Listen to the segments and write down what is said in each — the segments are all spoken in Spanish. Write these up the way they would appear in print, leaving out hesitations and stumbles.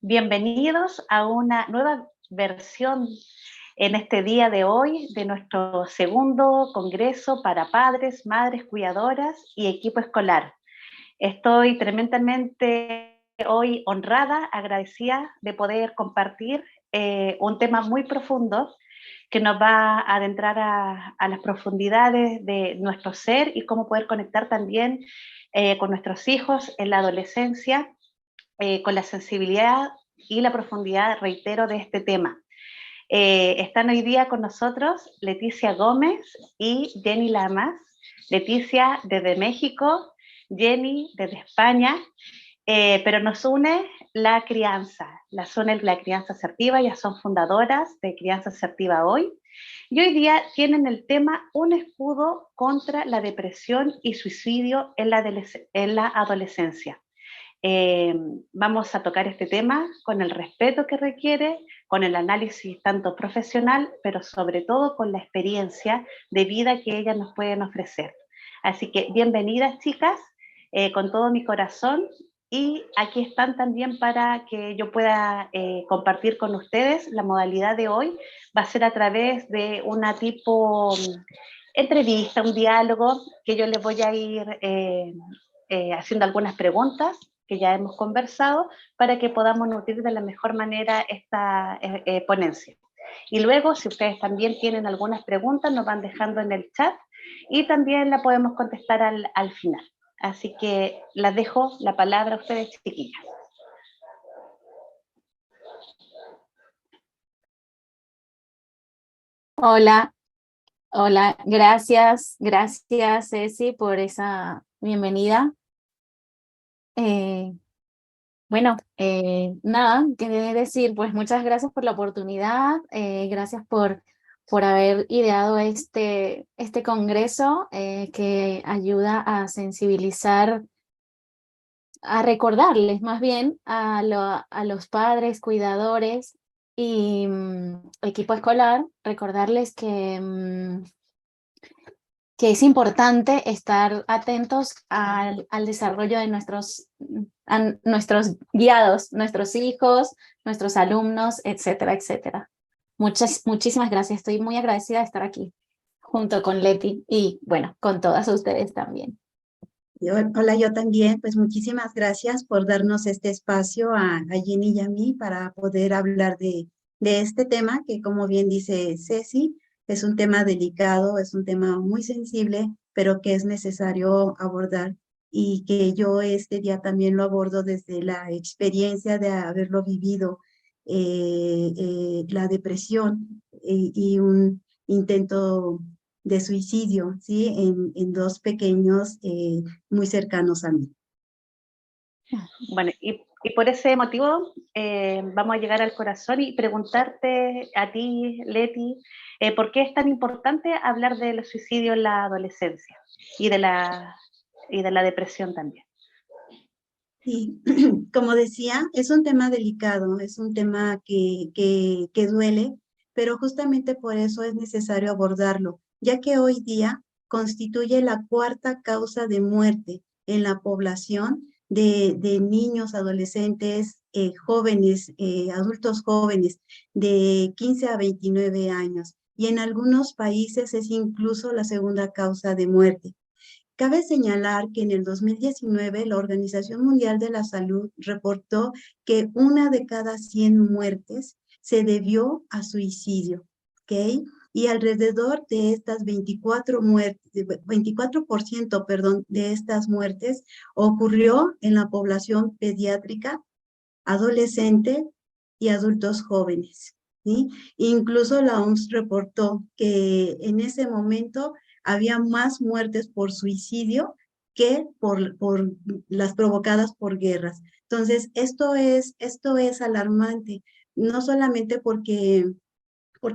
Bienvenidos a una nueva versión en este día de hoy de nuestro segundo congreso para padres, madres, cuidadoras y equipo escolar. Estoy tremendamente hoy honrada, agradecida de poder compartir un tema muy profundo que nos va a adentrar a las profundidades de nuestro ser y cómo poder conectar también con nuestros hijos en la adolescencia, con la sensibilidad y la profundidad, reitero, de este tema. Están hoy día con nosotros Leticia Gómez y Jenny Lamas. Leticia desde México, Jenny desde España, pero nos une la crianza, las une la crianza asertiva, ya son fundadoras de Crianza Asertiva Hoy, y hoy día tienen el tema Un escudo contra la depresión y suicidio en la adolescencia. Vamos a tocar este tema con el respeto que requiere, con el análisis tanto profesional, pero sobre todo con la experiencia de vida que ellas nos pueden ofrecer. Así que bienvenidas, chicas, con todo mi corazón, y aquí están también para que yo pueda compartir con ustedes. La modalidad de hoy va a ser a través de una tipo entrevista, un diálogo, que yo les voy a ir haciendo algunas preguntas que ya hemos conversado para que podamos nutrir de la mejor manera esta ponencia. Y luego, si ustedes también tienen algunas preguntas, nos van dejando en el chat y también la podemos contestar al final. Así que les dejo la palabra a ustedes, chiquillas. Hola, hola, gracias Ceci por esa bienvenida. Nada, qué decir, pues muchas gracias por la oportunidad, gracias por haber ideado este congreso que ayuda a sensibilizar, a recordarles más bien a los padres, cuidadores y equipo escolar, recordarles que es importante estar atentos al desarrollo de nuestros guiados, nuestros hijos, nuestros alumnos, etcétera, etcétera. Muchísimas gracias, estoy muy agradecida de estar aquí, junto con Leti y, bueno, con todas ustedes también. Hola, yo también, pues muchísimas gracias por darnos este espacio a Jenny y a mí para poder hablar de este tema que, como bien dice Ceci, es un tema delicado, es un tema muy sensible, pero que es necesario abordar y que yo este día también lo abordo desde la experiencia de haberlo vivido, la depresión y un intento de suicidio, ¿sí? En dos pequeños muy cercanos a mí. Bueno, y por ese motivo vamos a llegar al corazón y preguntarte a ti, Leti, ¿por qué es tan importante hablar del suicidio en la adolescencia y de la depresión también? Sí, como decía, es un tema delicado, es un tema que duele, pero justamente por eso es necesario abordarlo, ya que hoy día constituye la cuarta causa de muerte en la población de niños, adolescentes, jóvenes, adultos jóvenes de 15 a 29 años, y en algunos países es incluso la segunda causa de muerte. Cabe señalar que en el 2019 la Organización Mundial de la Salud reportó que 1 de cada 100 muertes se debió a suicidio, ¿ok? Y alrededor de estas 24%, perdón, de estas muertes ocurrió en la población pediátrica, adolescente y adultos jóvenes, ¿sí? Incluso la OMS reportó que en ese momento había más muertes por suicidio que por las provocadas por guerras. Entonces, esto es alarmante, no solamente porque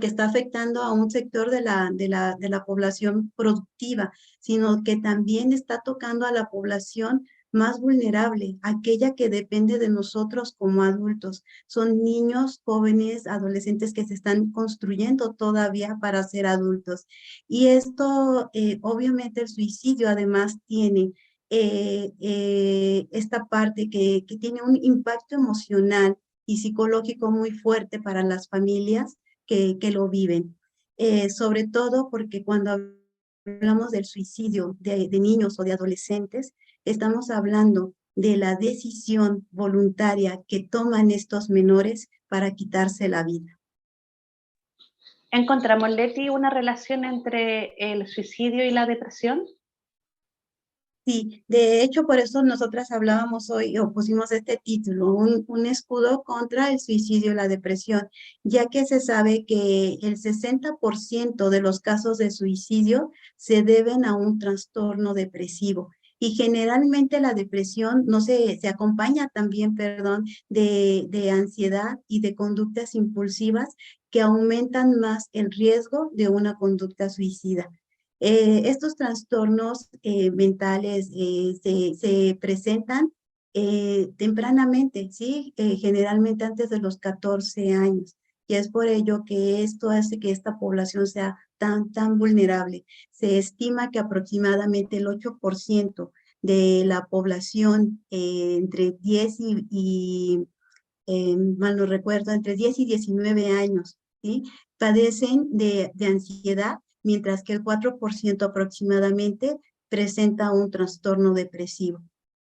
está afectando a un sector de la población productiva, sino que también está tocando a la población más vulnerable, aquella que depende de nosotros como adultos. Son niños, jóvenes, adolescentes que se están construyendo todavía para ser adultos. Y esto, obviamente el suicidio además tiene esta parte que tiene un impacto emocional y psicológico muy fuerte para las familias que lo viven. Sobre todo porque cuando hablamos del suicidio de niños o de adolescentes, estamos hablando de la decisión voluntaria que toman estos menores para quitarse la vida. ¿Encontramos, Leti, una relación entre el suicidio y la depresión? Sí, de hecho, por eso nosotras hablábamos hoy o pusimos este título, un escudo contra el suicidio y la depresión, ya que se sabe que el 60% de los casos de suicidio se deben a un trastorno depresivo. Y generalmente la depresión no se acompaña también, perdón, de ansiedad y de conductas impulsivas que aumentan más el riesgo de una conducta suicida. Estos trastornos mentales se presentan tempranamente, ¿sí? Generalmente antes de los 14 años. Y es por ello que esto hace que esta población sea tan vulnerable. Se estima que aproximadamente el 8% de la población entre 10 mal no recuerdo, entre 10 y 19 años, ¿sí? Padecen de ansiedad, mientras que el 4% aproximadamente presenta un trastorno depresivo,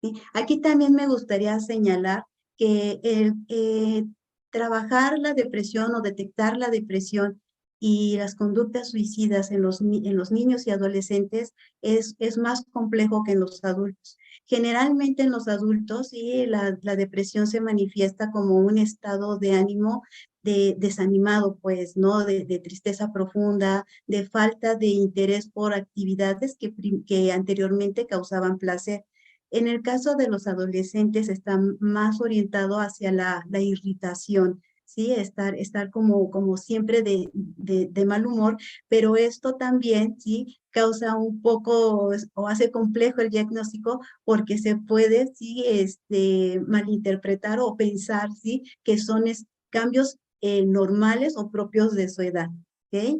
¿sí? Aquí también me gustaría señalar que trabajar la depresión o detectar la depresión y las conductas suicidas en los niños y adolescentes es más complejo que en los adultos. Generalmente en los adultos, sí, la depresión se manifiesta como un estado de ánimo desanimado, pues, ¿no? De tristeza profunda, de falta de interés por actividades que anteriormente causaban placer. En el caso de los adolescentes está más orientado hacia la irritación, ¿sí? Estar como siempre de mal humor, pero esto también, ¿sí? Causa un poco o hace complejo el diagnóstico porque se puede, ¿sí? Malinterpretar o pensar, ¿sí? Que son cambios normales o propios de su edad, ¿ok?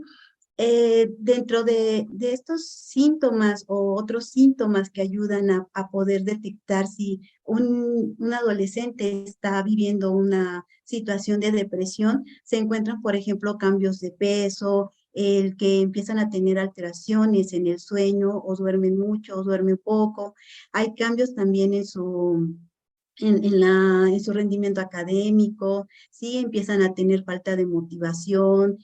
Dentro de estos síntomas o otros síntomas que ayudan a poder detectar si un adolescente está viviendo una situación de depresión, se encuentran, por ejemplo, cambios de peso, el que empiezan a tener alteraciones en el sueño, o duermen mucho o duermen poco. Hay cambios también en su rendimiento académico, sí, empiezan a tener falta de motivación,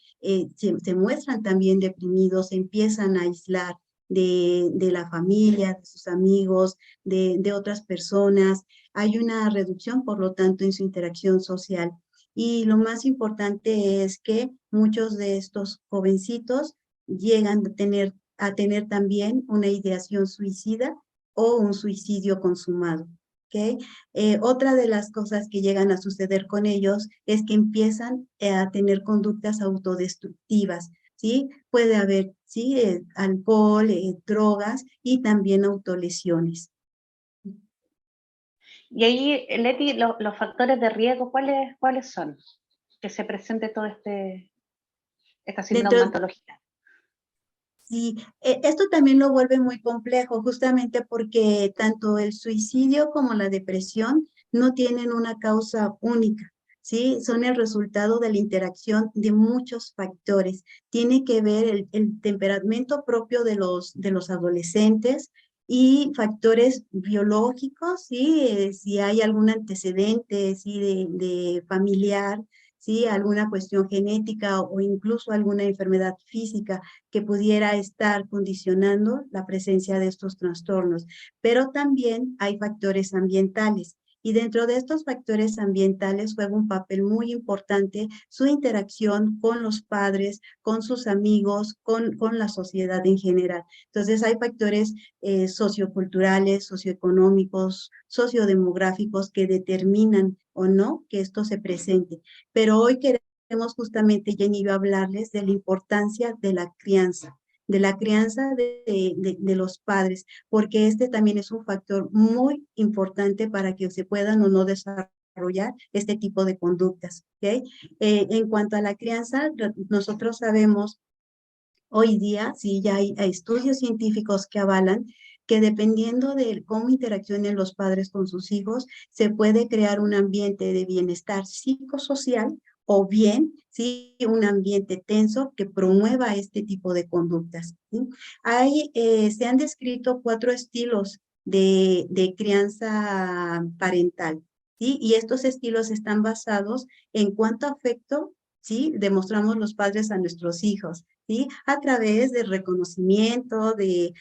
se muestran también deprimidos, se empiezan a aislar de la familia, de sus amigos, de otras personas. Hay una reducción, por lo tanto, en su interacción social. Y lo más importante es que muchos de estos jovencitos llegan a tener también una ideación suicida o un suicidio consumado. ¿Okay? Otra de las cosas que llegan a suceder con ellos es que empiezan a tener conductas autodestructivas, ¿sí? Puede haber, ¿sí? Alcohol, drogas y también autolesiones. Y ahí, Leti, los factores de riesgo, ¿cuáles son? Que se presente todo esta sintomatología. Sí, esto también lo vuelve muy complejo, justamente porque tanto el suicidio como la depresión no tienen una causa única, ¿sí? Son el resultado de la interacción de muchos factores. Tiene que ver el temperamento propio de los adolescentes y factores biológicos, ¿sí? Si hay algún antecedente, ¿sí? de familiar, ¿sí? Alguna cuestión genética o incluso alguna enfermedad física que pudiera estar condicionando la presencia de estos trastornos. Pero también hay factores ambientales. Y dentro de estos factores ambientales juega un papel muy importante su interacción con los padres, con sus amigos, con la sociedad en general. Entonces hay factores socioculturales, socioeconómicos, sociodemográficos que determinan o no que esto se presente. Pero hoy queremos justamente, Jenny y yo, hablarles de la importancia de la crianza de los padres, porque este también es un factor muy importante para que se puedan o no desarrollar este tipo de conductas, ¿okay? En cuanto a la crianza, nosotros sabemos hoy día, sí, ya hay estudios científicos que avalan que dependiendo de cómo interaccionen los padres con sus hijos, se puede crear un ambiente de bienestar psicosocial o bien, sí, un ambiente tenso que promueva este tipo de conductas, ¿sí? Se han descrito 4 estilos de crianza parental, ¿sí? Y estos estilos están basados en cuánto afecto, ¿sí?, demostramos los padres a nuestros hijos, ¿sí? A través del reconocimiento, de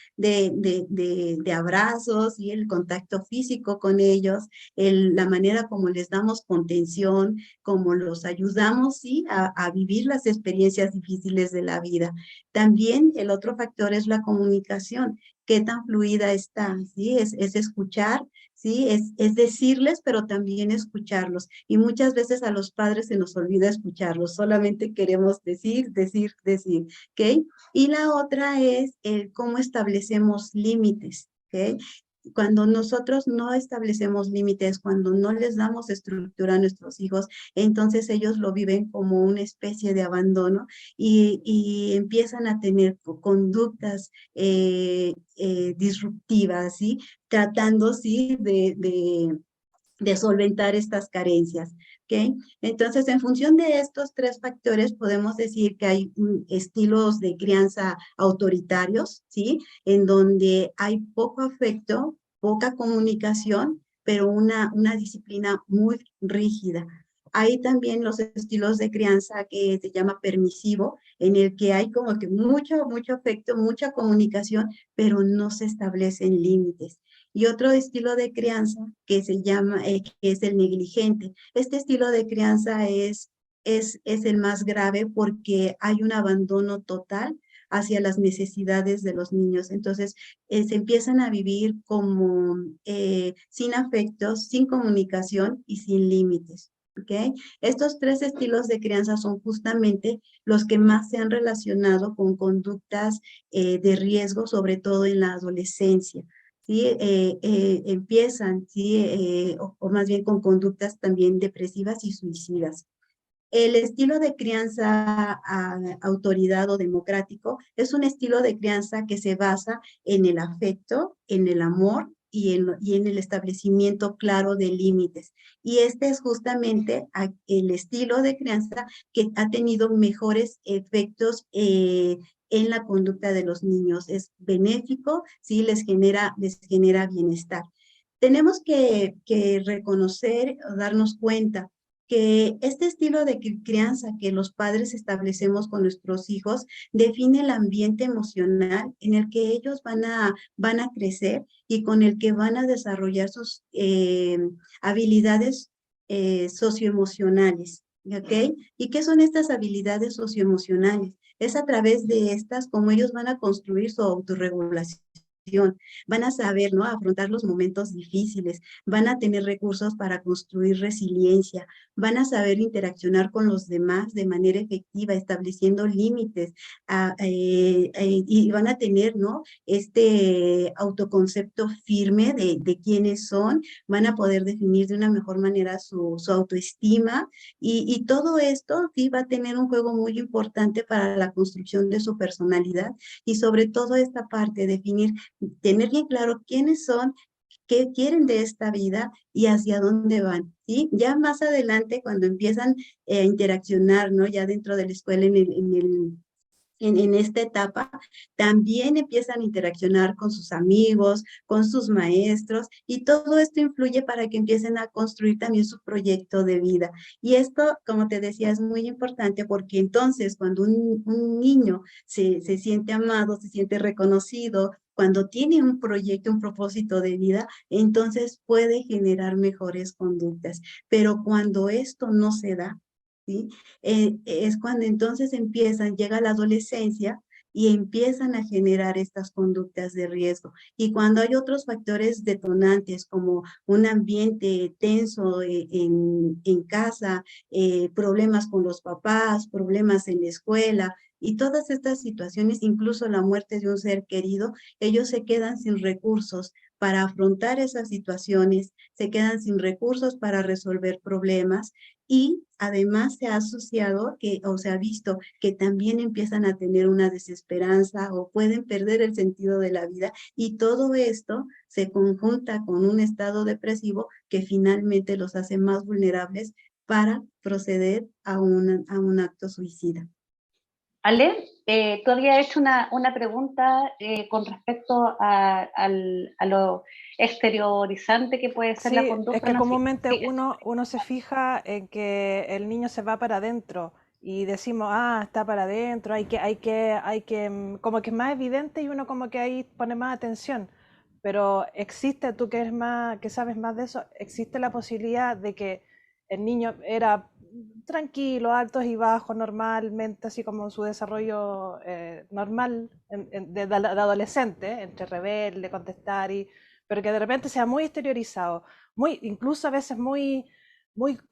abrazos y el contacto físico con ellos, la manera como les damos contención, como los ayudamos, ¿sí?, a vivir las experiencias difíciles de la vida. También el otro factor es la comunicación, qué tan fluida está, ¿sí? Es escuchar, ¿sí? Es decirles, pero también escucharlos. Y muchas veces a los padres se nos olvida escucharlos, solamente queremos decir, decir, decir, ¿ok? Y la otra es el cómo establecemos límites, ¿ok? Cuando nosotros no establecemos límites, cuando no les damos estructura a nuestros hijos, entonces ellos lo viven como una especie de abandono y empiezan a tener conductas disruptivas, ¿sí? Tratando, ¿sí?, de solventar estas carencias, ¿ok? Entonces, en función de estos 3 factores, podemos decir que hay estilos de crianza autoritarios, ¿sí?, en donde hay poco afecto, poca comunicación, pero una disciplina muy rígida. Hay también los estilos de crianza que se llama permisivo, en el que hay como que mucho afecto, mucha comunicación, pero no se establecen límites. Y otro estilo de crianza que se llama, que es el negligente. Este estilo de crianza es el más grave porque hay un abandono total hacia las necesidades de los niños. Entonces, se empiezan a vivir como sin afectos, sin comunicación y sin límites. ¿Okay? Estos 3 estilos de crianza son justamente los que más se han relacionado con conductas de riesgo, sobre todo en la adolescencia. ¿Sí? Empiezan, ¿sí?, o más bien con conductas también depresivas y suicidas. El estilo de crianza autoridad o democrático es un estilo de crianza que se basa en el afecto, en el amor y en el establecimiento claro de límites. Y este es justamente el estilo de crianza que ha tenido mejores efectos en la conducta de los niños. Es benéfico, sí, les genera bienestar. Tenemos que reconocer o darnos cuenta que este estilo de crianza que los padres establecemos con nuestros hijos define el ambiente emocional en el que ellos van a crecer y con el que van a desarrollar sus habilidades socioemocionales, ¿ok? ¿Y qué son estas habilidades socioemocionales? Es a través de estas como ellos van a construir su autorregulación. Van a saber, ¿no?, afrontar los momentos difíciles, van a tener recursos para construir resiliencia, van a saber interaccionar con los demás de manera efectiva, estableciendo límites, y van a tener, ¿no?, este autoconcepto firme de quiénes son, van a poder definir de una mejor manera su autoestima, y todo esto sí va a tener un juego muy importante para la construcción de su personalidad, y sobre todo esta parte, definir, tener bien claro quiénes son, qué quieren de esta vida y hacia dónde van, ¿sí? Ya más adelante, cuando empiezan a interaccionar, ¿no?, ya dentro de la escuela, en esta etapa, también empiezan a interaccionar con sus amigos, con sus maestros, y todo esto influye para que empiecen a construir también su proyecto de vida. Y esto, como te decía, es muy importante porque entonces cuando un niño se siente amado, se siente reconocido, cuando tiene un proyecto, un propósito de vida, entonces puede generar mejores conductas. Pero cuando esto no se da, ¿sí?, es cuando entonces llega la adolescencia y empiezan a generar estas conductas de riesgo. Y cuando hay otros factores detonantes como un ambiente tenso en casa, problemas con los papás, problemas en la escuela, y todas estas situaciones, incluso la muerte de un ser querido, ellos se quedan sin recursos para afrontar esas situaciones, se quedan sin recursos para resolver problemas, Y además se ha asociado o se ha visto que también empiezan a tener una desesperanza o pueden perder el sentido de la vida, y todo esto se conjunta con un estado depresivo que finalmente los hace más vulnerables para proceder a un acto suicida. Ale, tú habías hecho una pregunta con respecto a lo exteriorizante que puede ser la Sí, es conducta. que No sé, comúnmente sigue. uno se fija en que el niño se va para adentro y decimos, ah, está para adentro, como que es más evidente y uno como que ahí pone más atención. Pero existe, tú que eres más, que sabes más de eso, existe la posibilidad de que el niño era tranquilo, altos y bajos, normalmente, así como su desarrollo normal de adolescente, entre rebelde, contestar y pero que de repente sea muy exteriorizado, incluso a veces muy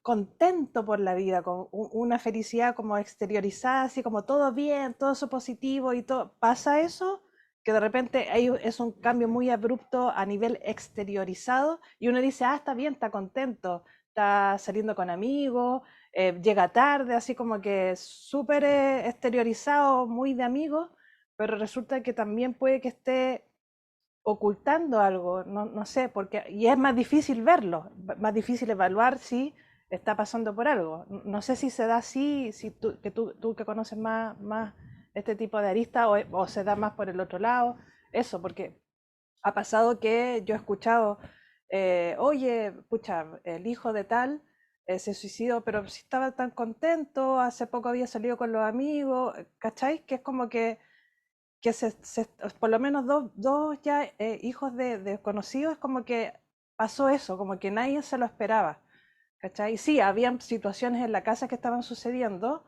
contento por la vida, con una felicidad como exteriorizada, así como todo bien, todo eso positivo y todo. ¿Pasa eso? Que de repente es un cambio muy abrupto a nivel exteriorizado y uno dice, ah, está bien, está contento, está saliendo con amigos, llega tarde, así como que súper exteriorizado, muy de amigos, pero resulta que también puede que esté ocultando algo, no sé, porque, y es más difícil verlo, más difícil evaluar si está pasando por algo. No sé si se da así, si tú que conoces más este tipo de arista o se da más por el otro lado, eso, porque ha pasado que yo he escuchado, oye, pucha, el hijo de tal se suicidó, pero si estaba tan contento, hace poco había salido con los amigos, ¿cacháis? Que es como que por lo menos dos ya hijos de conocidos, como que pasó eso, como que nadie se lo esperaba, ¿cachai? Sí, habían situaciones en la casa que estaban sucediendo,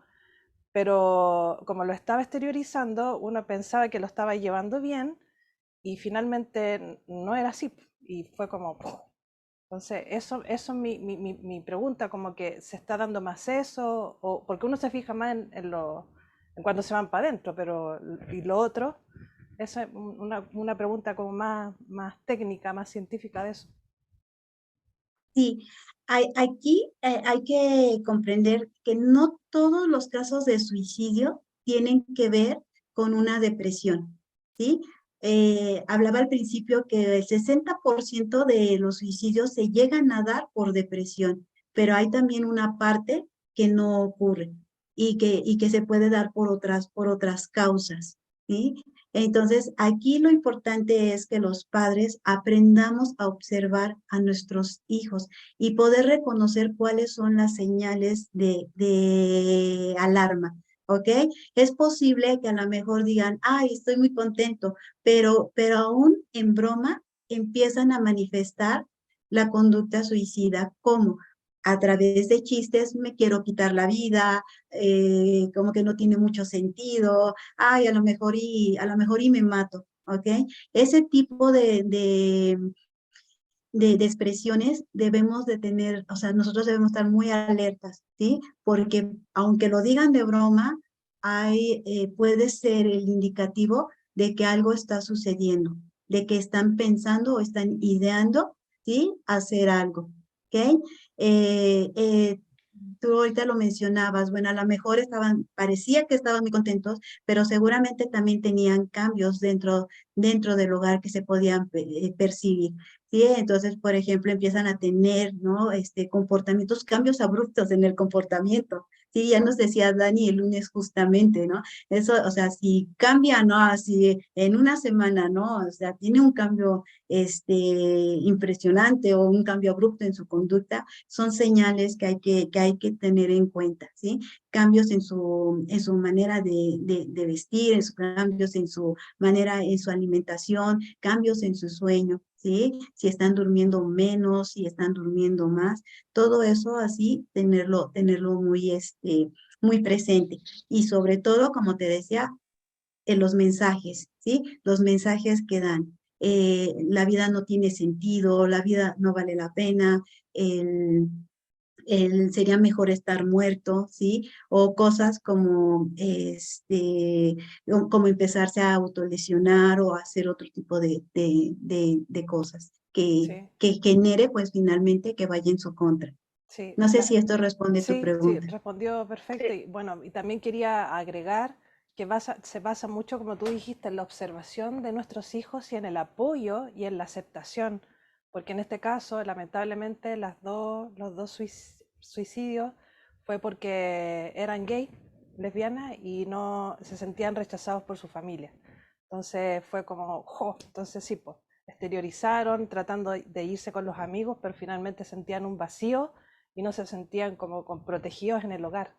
pero como lo estaba exteriorizando, uno pensaba que lo estaba llevando bien y finalmente no era así, y fue como... ¡puf! Entonces, eso es mi pregunta, como que se está dando más eso, o porque uno se fija más en cuando se van para adentro, pero y lo otro, esa es una pregunta como más técnica, más científica de eso. Sí, aquí hay que comprender que no todos los casos de suicidio tienen que ver con una depresión, ¿sí? Hablaba al principio que el 60% de los suicidios se llegan a dar por depresión, pero hay también una parte que no ocurre y que se puede dar por otras causas, ¿sí? Entonces, aquí lo importante es que los padres aprendamos a observar a nuestros hijos y poder reconocer cuáles son las señales de alarma, ¿ok? Es posible que a lo mejor digan, ay, estoy muy contento, pero aún en broma empiezan a manifestar la conducta suicida. ¿Cómo? A través de chistes, me quiero quitar la vida, como que no tiene mucho sentido, ay, a lo mejor y me mato, ¿ok? Ese tipo de expresiones debemos de tener, o sea, nosotros debemos estar muy alertas, ¿sí? Porque aunque lo digan de broma, puede ser el indicativo de que algo está sucediendo, de que están pensando o están ideando, ¿sí? Hacer algo, ¿ok? Eh, eh, Tú ahorita lo mencionabas, bueno, a lo mejor parecía que estaban muy contentos, pero seguramente también tenían cambios dentro del hogar que se podían percibir. ¿Sí? Entonces, por ejemplo, empiezan a tener, ¿no? Comportamientos, cambios abruptos en el comportamiento. Sí, ya nos decía Dani el lunes justamente, ¿no? Eso, o sea, si cambia, ¿no? Así en una semana, ¿no? O sea, tiene un cambio, impresionante o un cambio abrupto en su conducta, son señales que hay que tener en cuenta, ¿sí? Cambios en su manera de vestir, cambios en su manera, en su alimentación, cambios en su sueño, ¿sí? Si están durmiendo menos, si están durmiendo más, todo eso así tenerlo muy presente. Y sobre todo, como te decía, en los mensajes, ¿sí? Los mensajes que dan. La vida no tiene sentido, la vida no vale la pena, el, sería mejor estar muerto, ¿sí? O cosas como, como empezarse a autolesionar o hacer otro tipo de cosas que Sí. genere, pues finalmente, que vaya en su contra. Sí, No sé si esto responde tu sí, pregunta. respondió perfecto. Y bueno, y también quería agregar que se basa mucho, como tú dijiste, en la observación de nuestros hijos y en el apoyo y en la aceptación, porque en este caso, lamentablemente, los dos suicidios fue porque eran gay, lesbianas, y no se sentían rechazados por su familia. Entonces fue como, jo, entonces sí, pues, exteriorizaron tratando de irse con los amigos, pero finalmente sentían un vacío y no se sentían como protegidos en el hogar.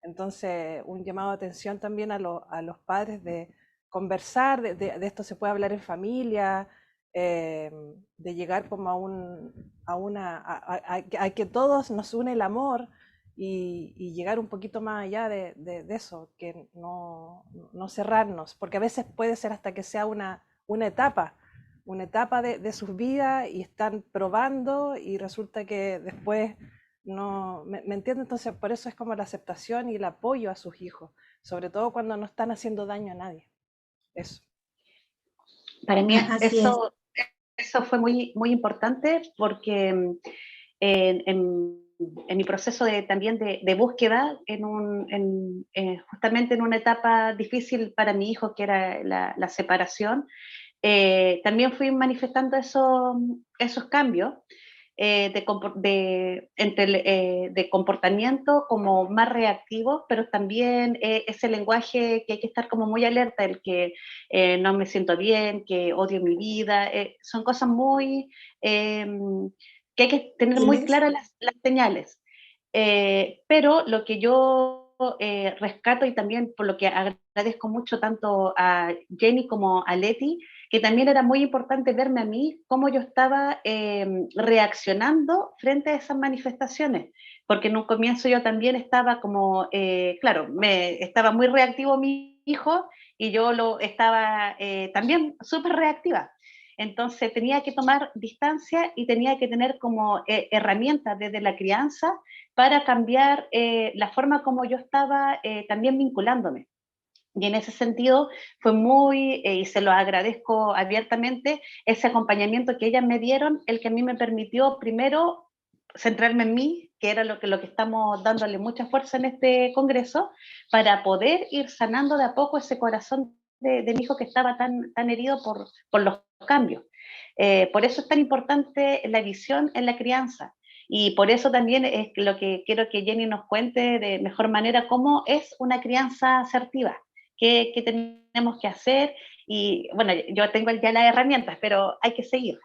Entonces, un llamado de atención también a los padres de conversar, de esto se puede hablar en familia, de llegar como a que todos nos une el amor y llegar un poquito más allá de eso, que no cerrarnos, porque a veces puede ser hasta que sea una etapa de sus vidas y están probando y resulta que después no, ¿me entiendes? Entonces, por eso es como la aceptación y el apoyo a sus hijos, sobre todo cuando no están haciendo daño a nadie. Eso. Para mí Así es. eso fue muy, muy importante porque en mi proceso también de búsqueda, justamente en una etapa difícil para mi hijo, que era la separación, también fui manifestando esos cambios de comportamiento como más reactivo, pero también ese lenguaje que hay que estar como muy alerta, el que no me siento bien, que odio mi vida, son cosas muy que hay que tener muy ¿Tienes? claras las señales. Pero lo que yo rescato y también por lo que agradezco mucho tanto a Jenny como a Leti, que también era muy importante verme a mí cómo yo estaba reaccionando frente a esas manifestaciones, porque en un comienzo yo también estaba como, claro, estaba muy reactivo mi hijo y yo lo estaba también súper reactiva. Entonces tenía que tomar distancia y tenía que tener como herramientas desde la crianza para cambiar la forma como yo estaba también vinculándome. Y en ese sentido fue muy, y se lo agradezco abiertamente, ese acompañamiento que ellas me dieron, el que a mí me permitió primero centrarme en mí, que era lo que estamos dándole mucha fuerza en este congreso, para poder ir sanando de a poco ese corazón de mi hijo que estaba tan herido por los cambios. Por eso es tan importante la visión en la crianza. Y por eso también es lo que quiero que Jenny nos cuente de mejor manera cómo es una crianza asertiva, qué tenemos que hacer. Y bueno, yo tengo ya las herramientas, pero hay que seguir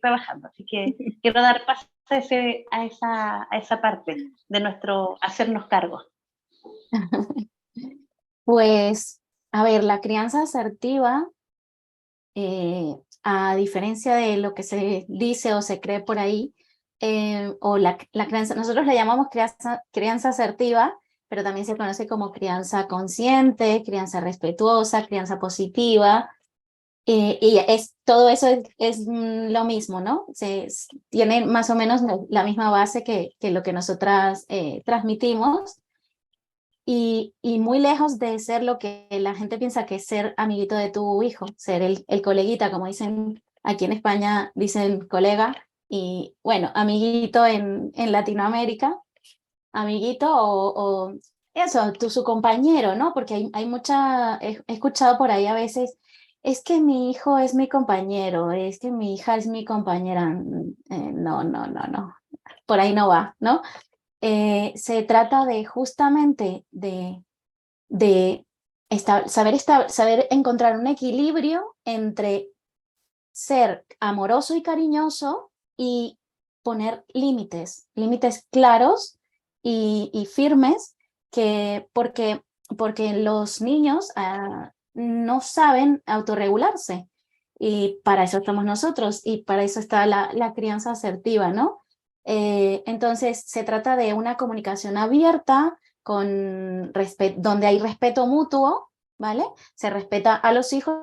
trabajando. Así que quiero dar paso a esa parte de nuestro hacernos cargo. Pues, a ver, la crianza asertiva, a diferencia de lo que se dice o se cree por ahí, o la crianza, nosotros le llamamos crianza asertiva, pero también se conoce como crianza consciente, crianza respetuosa, crianza positiva, y todo eso es lo mismo, ¿no? Tiene más o menos la misma base que lo que nosotras transmitimos. Y muy lejos de ser lo que la gente piensa que es ser amiguito de tu hijo, ser el coleguita, como dicen aquí en España, dicen colega, y bueno, amiguito en Latinoamérica, amiguito o eso, su compañero, ¿no? Porque hay he escuchado por ahí a veces, es que mi hijo es mi compañero, es que mi hija es mi compañera. No, no, no, no, por ahí no va, ¿no? Se trata de justamente de saber encontrar un equilibrio entre ser amoroso y cariñoso y poner límites claros y firmes, porque los niños no saben autorregularse. Y para eso estamos nosotros y para eso está la crianza asertiva, ¿no? Entonces, se trata de una comunicación abierta, donde hay respeto mutuo, ¿vale? Se respeta a los hijos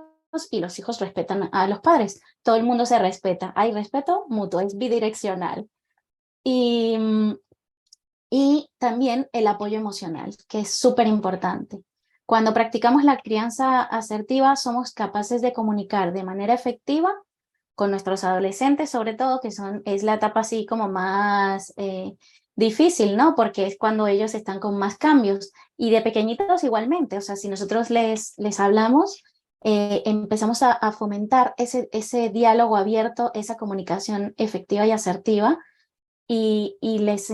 y los hijos respetan a los padres. Todo el mundo se respeta. Hay respeto mutuo, es bidireccional. Y, y también el apoyo emocional, que es súper importante. Cuando practicamos la crianza asertiva, somos capaces de comunicar de manera efectiva con nuestros adolescentes, sobre todo, es la etapa así como más difícil, ¿no? Porque es cuando ellos están con más cambios. Y de pequeñitos igualmente, o sea, si nosotros les hablamos, empezamos a fomentar ese diálogo abierto, esa comunicación efectiva y asertiva, y les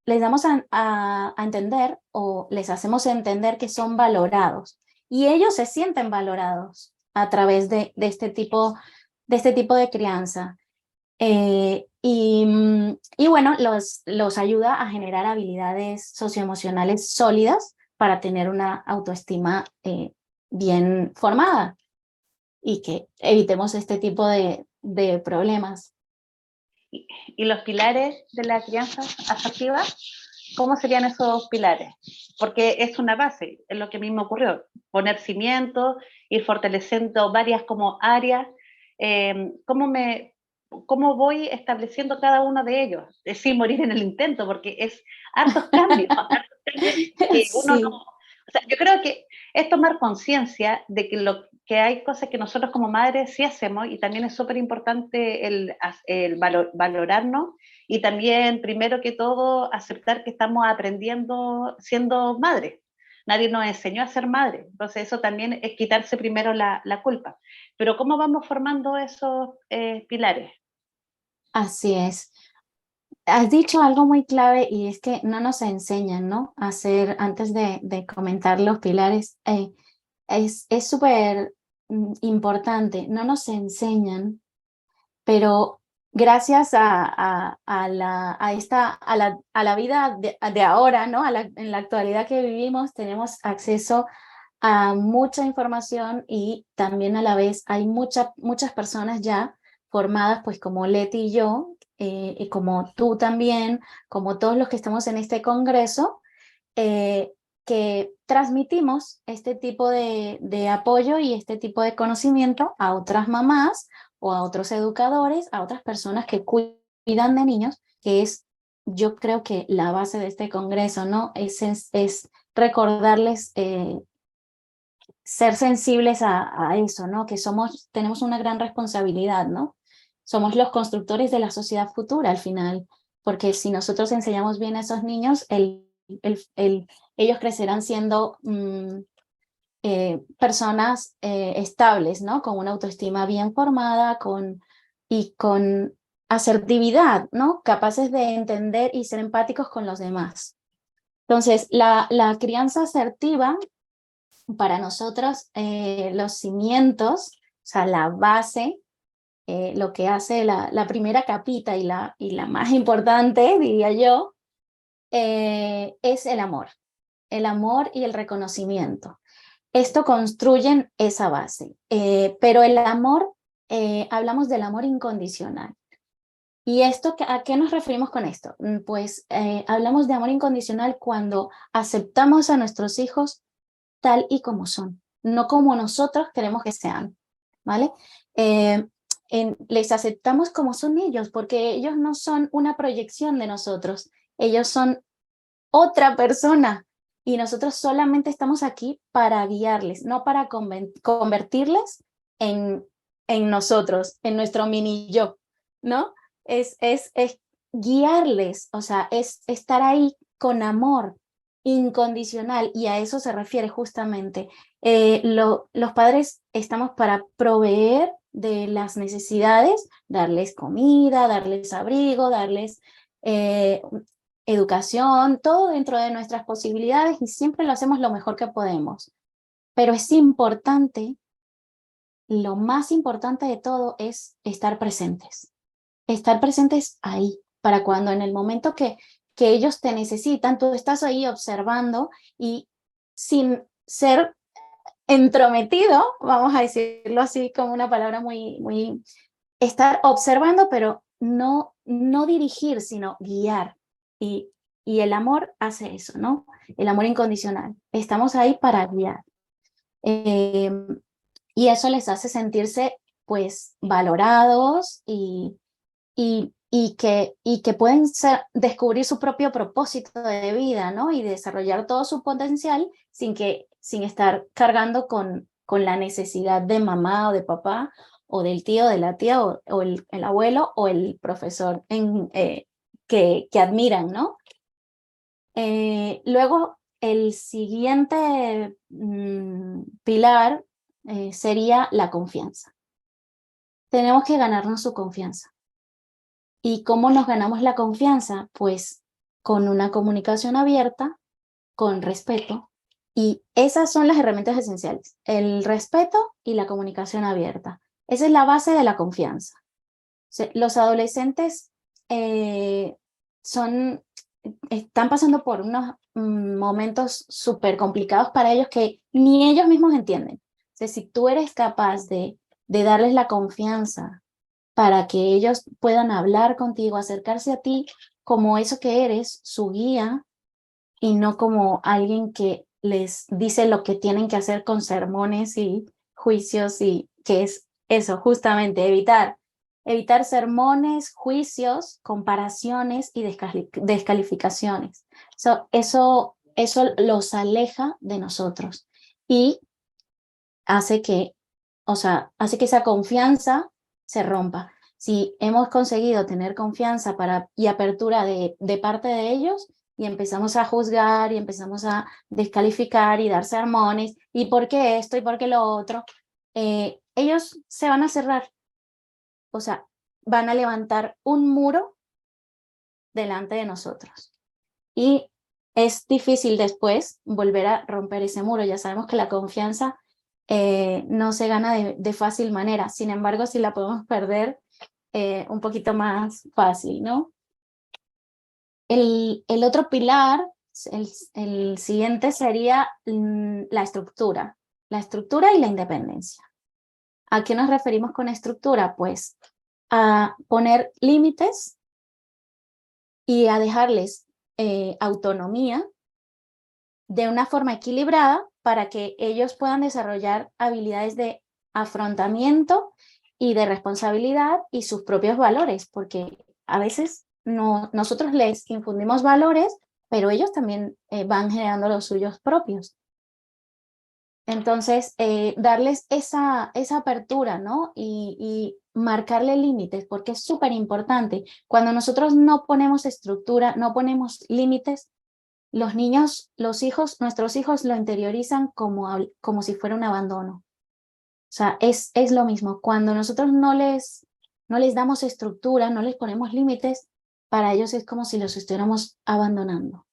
damos a entender o les hacemos entender que son valorados. Y ellos se sienten valorados a través de este tipo de crianza. Y bueno, los ayuda a generar habilidades socioemocionales sólidas para tener una autoestima bien formada y que evitemos este tipo de problemas. ¿Y los pilares de la crianza afectiva? ¿Cómo serían esos pilares? Porque es una base, es lo que a mí me ocurrió, poner cimientos, ir fortaleciendo varias como áreas, ¿cómo voy estableciendo cada uno de ellos? Sin morir en el intento, porque es hartos cambios, que uno no, Sí. o sea, yo creo que es tomar conciencia de que hay cosas que nosotros como madres sí hacemos, y también es súper importante el valorarnos, y también, primero que todo, aceptar que estamos aprendiendo siendo madres. Nadie nos enseñó a ser madre, entonces eso también es quitarse primero la culpa. Pero ¿cómo vamos formando esos pilares? Así es. Has dicho algo muy clave y es que no nos enseñan, ¿no? A hacer, antes de comentar los pilares, es súper importante, no nos enseñan, pero gracias a la vida de ahora, ¿no? En la actualidad que vivimos, tenemos acceso a mucha información y también a la vez hay muchas personas ya formadas, pues como Leti y yo, y como tú también, como todos los que estamos en este congreso, eh, que transmitimos este tipo de apoyo y este tipo de conocimiento a otras mamás o a otros educadores, a otras personas que cuidan de niños, que es, yo creo que la base de este congreso, ¿no? Es recordarles, ser sensibles a eso, ¿no? Que tenemos una gran responsabilidad, ¿no? Somos los constructores de la sociedad futura al final, porque si nosotros enseñamos bien a esos niños, ellos crecerán siendo personas estables, ¿no? Con una autoestima bien formada y con asertividad, ¿no? Capaces de entender y ser empáticos con los demás. Entonces, la crianza asertiva, para nosotros, los cimientos, o sea, la base, lo que hace la primera capita y la más importante, diría yo, es el amor y el reconocimiento. Esto construyen esa base, pero el amor, hablamos del amor incondicional. ¿Y esto, a qué nos referimos con esto? Pues hablamos de amor incondicional cuando aceptamos a nuestros hijos tal y como son, no como nosotros queremos que sean, ¿vale? Les aceptamos como son ellos, porque ellos no son una proyección de nosotros, ellos son otra persona y nosotros solamente estamos aquí para guiarles, no para convertirles en, en nosotros, en nuestro mini yo, ¿no? Es guiarles, o sea, es estar ahí con amor incondicional, y a eso se refiere justamente. Los padres estamos para proveer de las necesidades, darles comida, darles abrigo, darles educación, todo dentro de nuestras posibilidades, y siempre lo hacemos lo mejor que podemos. Pero es importante, lo más importante de todo es estar presentes ahí, para cuando en el momento que ellos te necesitan, tú estás ahí observando y sin ser entrometido, vamos a decirlo así como una palabra muy, estar observando, pero no dirigir, sino guiar. Y el amor hace eso, ¿no? El amor incondicional. Estamos ahí para guiar. Eh, y eso les hace sentirse, pues, valorados y que pueden descubrir su propio propósito de vida, ¿no? Y desarrollar todo su potencial sin estar cargando con la necesidad de mamá o de papá o del tío, de la tía, o el abuelo, o el profesor que admiran, ¿no? Luego, el siguiente pilar sería la confianza. Tenemos que ganarnos su confianza. ¿Y cómo nos ganamos la confianza? Pues con una comunicación abierta, con respeto, y esas son las herramientas esenciales, el respeto y la comunicación abierta. Esa es la base de la confianza. Los adolescentes están pasando por unos momentos súper complicados para ellos que ni ellos mismos entienden. O sea, si tú eres capaz de darles la confianza para que ellos puedan hablar contigo, acercarse a ti como eso que eres, su guía, y no como alguien que les dice lo que tienen que hacer con sermones y juicios, y que es eso, justamente, evitar sermones, juicios, comparaciones y descalificaciones. Eso los aleja de nosotros y hace que esa confianza se rompa. Si hemos conseguido tener confianza y apertura de parte de ellos, y empezamos a juzgar y empezamos a descalificar y dar sermones, y por qué esto y por qué lo otro, ellos se van a cerrar. O sea, van a levantar un muro delante de nosotros. Y es difícil después volver a romper ese muro. Ya sabemos que la confianza no se gana de fácil manera. Sin embargo, sí la podemos perder un poquito más fácil, ¿no? El otro pilar, el siguiente sería la estructura y la independencia. ¿A qué nos referimos con estructura? Pues a poner límites y a dejarles autonomía de una forma equilibrada para que ellos puedan desarrollar habilidades de afrontamiento y de responsabilidad y sus propios valores, porque a veces nosotros les infundimos valores, pero ellos también van generando los suyos propios. Entonces, darles esa apertura, ¿no? Y marcarle límites, porque es súper importante. Cuando nosotros no ponemos estructura, no ponemos límites, los niños, nuestros hijos lo interiorizan como si fuera un abandono. O sea, es lo mismo. Cuando nosotros no les damos estructura, no les ponemos límites, para ellos es como si los estuviéramos abandonando.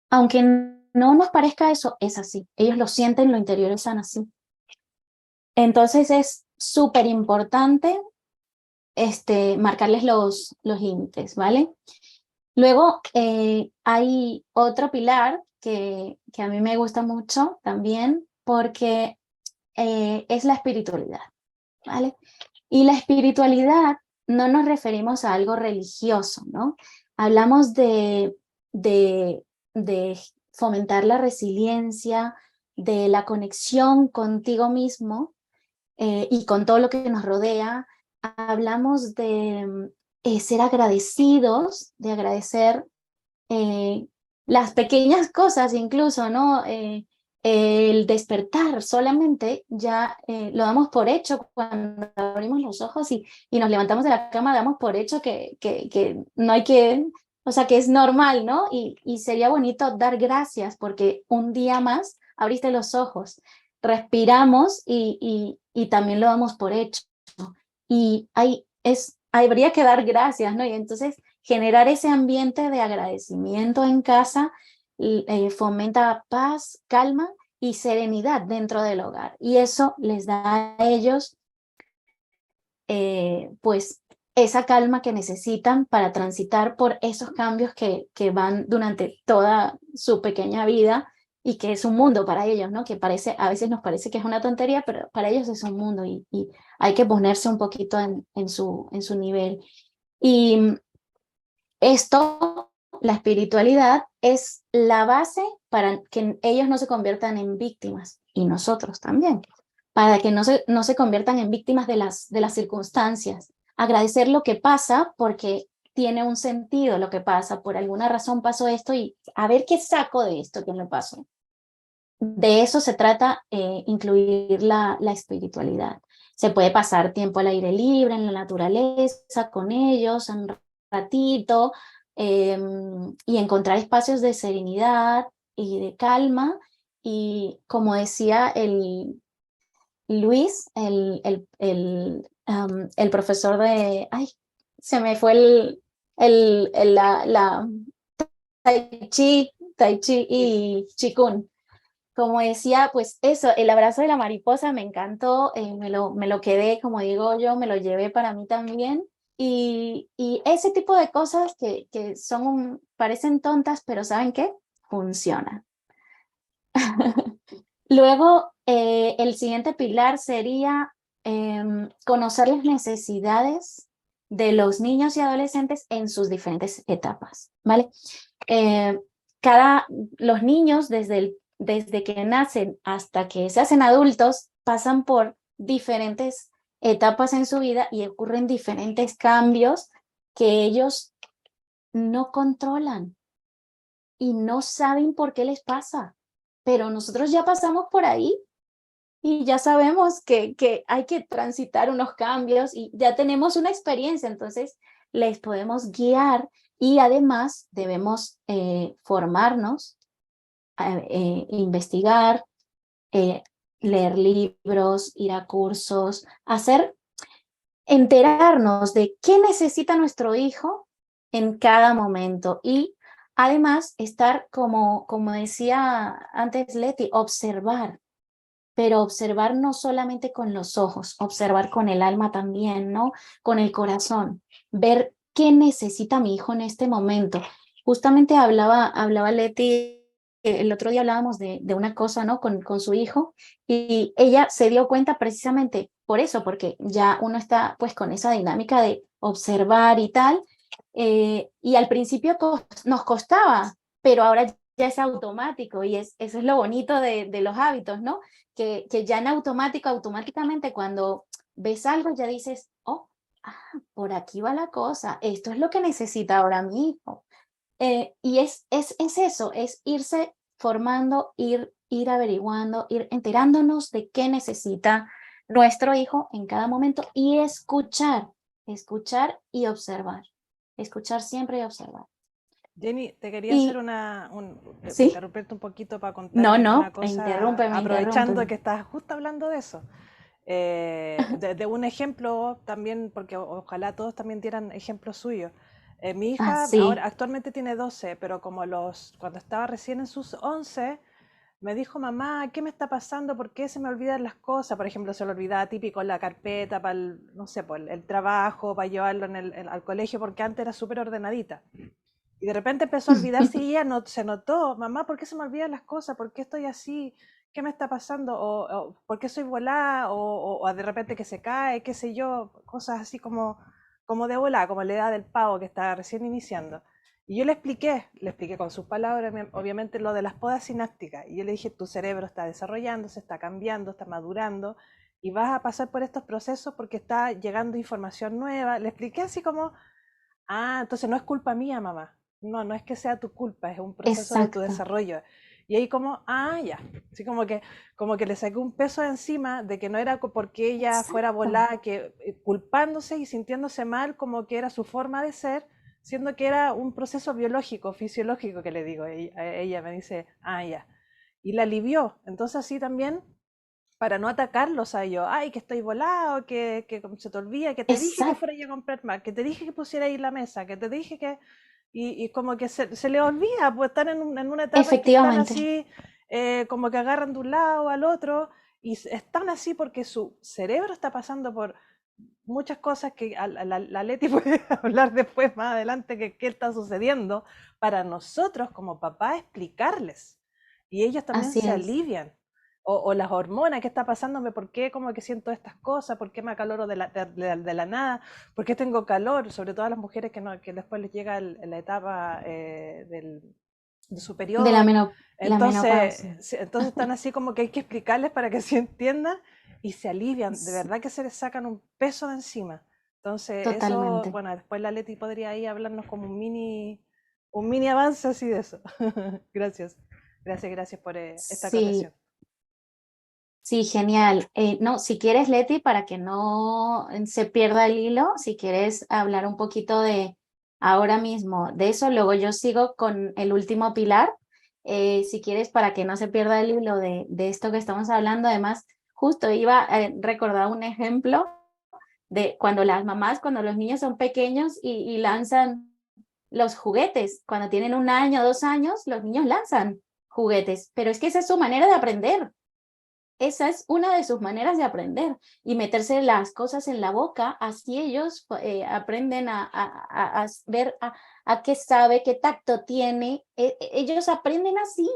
Aunque no nos parezca eso, es así. Ellos lo sienten, lo interiorizan así. Entonces es súper importante marcarles los límites, ¿vale? Luego hay otro pilar que a mí me gusta mucho también, porque es la espiritualidad, ¿vale? Y la espiritualidad no nos referimos a algo religioso, ¿no? Hablamos de fomentar la resiliencia, de la conexión contigo mismo y con todo lo que nos rodea. Hablamos de ser agradecidos, de agradecer las pequeñas cosas incluso, ¿no? El despertar solamente ya lo damos por hecho cuando abrimos los ojos y nos levantamos de la cama, damos por hecho que no hay que, o sea, que es normal, ¿no? Y sería bonito dar gracias porque un día más abriste los ojos, respiramos y también lo damos por hecho. Y habría que dar gracias, ¿no? Y entonces generar ese ambiente de agradecimiento en casa fomenta paz, calma y serenidad dentro del hogar. Y eso les da a ellos pues esa calma que necesitan para transitar por esos cambios que van durante toda su pequeña vida y que es un mundo para ellos, ¿no? Que a veces nos parece que es una tontería, pero para ellos es un mundo y hay que ponerse un poquito en su nivel. Y la espiritualidad es la base para que ellos no se conviertan en víctimas, y nosotros también, para que no se conviertan en víctimas de las circunstancias. Agradecer lo que pasa porque tiene un sentido lo que pasa, por alguna razón pasó esto y a ver qué saco de esto que me pasó. De eso se trata incluir la espiritualidad. Se puede pasar tiempo al aire libre, en la naturaleza, con ellos, un ratito, y encontrar espacios de serenidad y de calma. Y como decía Luis, el profesor de, ay, se me fue la Tai Chi y Chikun. Como decía, pues eso, el abrazo de la mariposa me encantó, me lo quedé, como digo yo, me lo llevé para mí también. Y ese tipo de cosas que son, parecen tontas, pero ¿saben qué? Funcionan. Luego, el siguiente pilar sería conocer las necesidades de los niños y adolescentes en sus diferentes etapas, ¿vale? Eh, cada, los niños desde que nacen hasta que se hacen adultos pasan por diferentes etapas en su vida y ocurren diferentes cambios que ellos no controlan y no saben por qué les pasa. Pero nosotros ya pasamos por ahí y ya sabemos que hay que transitar unos cambios y ya tenemos una experiencia, entonces les podemos guiar y además debemos formarnos, investigar, eh, leer libros, ir a cursos, enterarnos de qué necesita nuestro hijo en cada momento y además estar, como decía antes Leti, observar, pero observar no solamente con los ojos, observar con el alma también, ¿no? Con el corazón, ver qué necesita mi hijo en este momento. Justamente hablaba Leti, el otro día hablábamos de una cosa, ¿no? Con su hijo y ella se dio cuenta precisamente por eso, porque ya uno está pues con esa dinámica de observar y tal, y al principio nos costaba, pero ahora ya es automático y eso es lo bonito de los hábitos, ¿no? Que ya en automáticamente cuando ves algo ya dices, oh, por aquí va la cosa, esto es lo que necesita ahora mi hijo. Y es eso, es irse formando, ir averiguando, ir enterándonos de qué necesita nuestro hijo en cada momento y escuchar y observar, escuchar siempre y observar. Jenny, te quería hacer Y sí, interrumpirte un poquito para no, contarte una no, cosa, aprovechando interrúmpeme. que estás justo hablando de eso. De un ejemplo también, porque ojalá todos también dieran ejemplos suyos. Mi hija Así, ahora actualmente tiene 12, pero como cuando estaba recién en sus 11, me dijo, mamá, ¿qué me está pasando? ¿Por qué se me olvidan las cosas? Por ejemplo, se le olvidaba típico la carpeta para no sé, por el trabajo, para llevarlo al colegio, porque antes era súper ordenadita. Y de repente empezó a olvidarse y ella no, se notó, mamá, ¿por qué se me olvidan las cosas? ¿Por qué estoy así? ¿Qué me está pasando? O ¿por qué soy volada? O de repente que se cae, qué sé yo, cosas así como de volada, como la edad del pavo que está recién iniciando. Y yo le expliqué con sus palabras, obviamente, lo de las podas sinápticas. Y yo le dije, tu cerebro está desarrollándose, está cambiando, está madurando, y vas a pasar por estos procesos porque está llegando información nueva. Le expliqué así como, ah, entonces no es culpa mía, mamá. No, no es que sea tu culpa, es un proceso de tu exacto, desarrollo. Y ahí como, ah, ya. Así como que le saqué un peso de encima de que no era porque ella fuera exacto, volada, que culpándose y sintiéndose mal como que era su forma de ser, siendo que era un proceso biológico, fisiológico que le digo. Ella me dice, ah, ya. Y la alivió. Entonces así también para no atacarlos a ellos. Ay, que estoy volado, que se te olvida, que te dije que exacto, fuera yo a comprar más, que te dije que pusiera ahí la mesa, que te dije que... Y como que se les olvida, pues están en una etapa en que están efectivamente, así, como que agarran de un lado al otro, y están así porque su cerebro está pasando por muchas cosas que la Leti puede hablar después, más adelante, que qué está sucediendo, para nosotros como papá explicarles. Y ellos también así se es, alivian. O las hormonas, ¿qué está pasándome? ¿Por qué como que siento estas cosas? ¿Por qué me acaloro de la nada? ¿Por qué tengo calor? Sobre todo a las mujeres que después les llega la etapa de su de periodo. la menopausia, Entonces están así como que hay que explicarles para que se entiendan y se alivian. De sí, verdad que se les sacan un peso de encima. Entonces eso, totalmente. bueno, después la Leti podría ahí hablarnos como un mini avance así de eso. Gracias. Gracias por esta Sí, acotación. Sí, genial. No, si quieres, Leti, para que no se pierda el hilo, si quieres hablar un poquito de ahora mismo de eso, luego yo sigo con el último pilar. Si quieres, para que no se pierda el hilo de esto que estamos hablando, además, justo iba a recordar un ejemplo de cuando las mamás, cuando los niños son pequeños y lanzan los juguetes. Cuando tienen 1 año, 2 años, los niños lanzan juguetes, pero es que esa es su manera de aprender. Esa es una de sus maneras de aprender y meterse las cosas en la boca, así ellos aprenden a ver a qué sabe, qué tacto tiene, ellos aprenden así.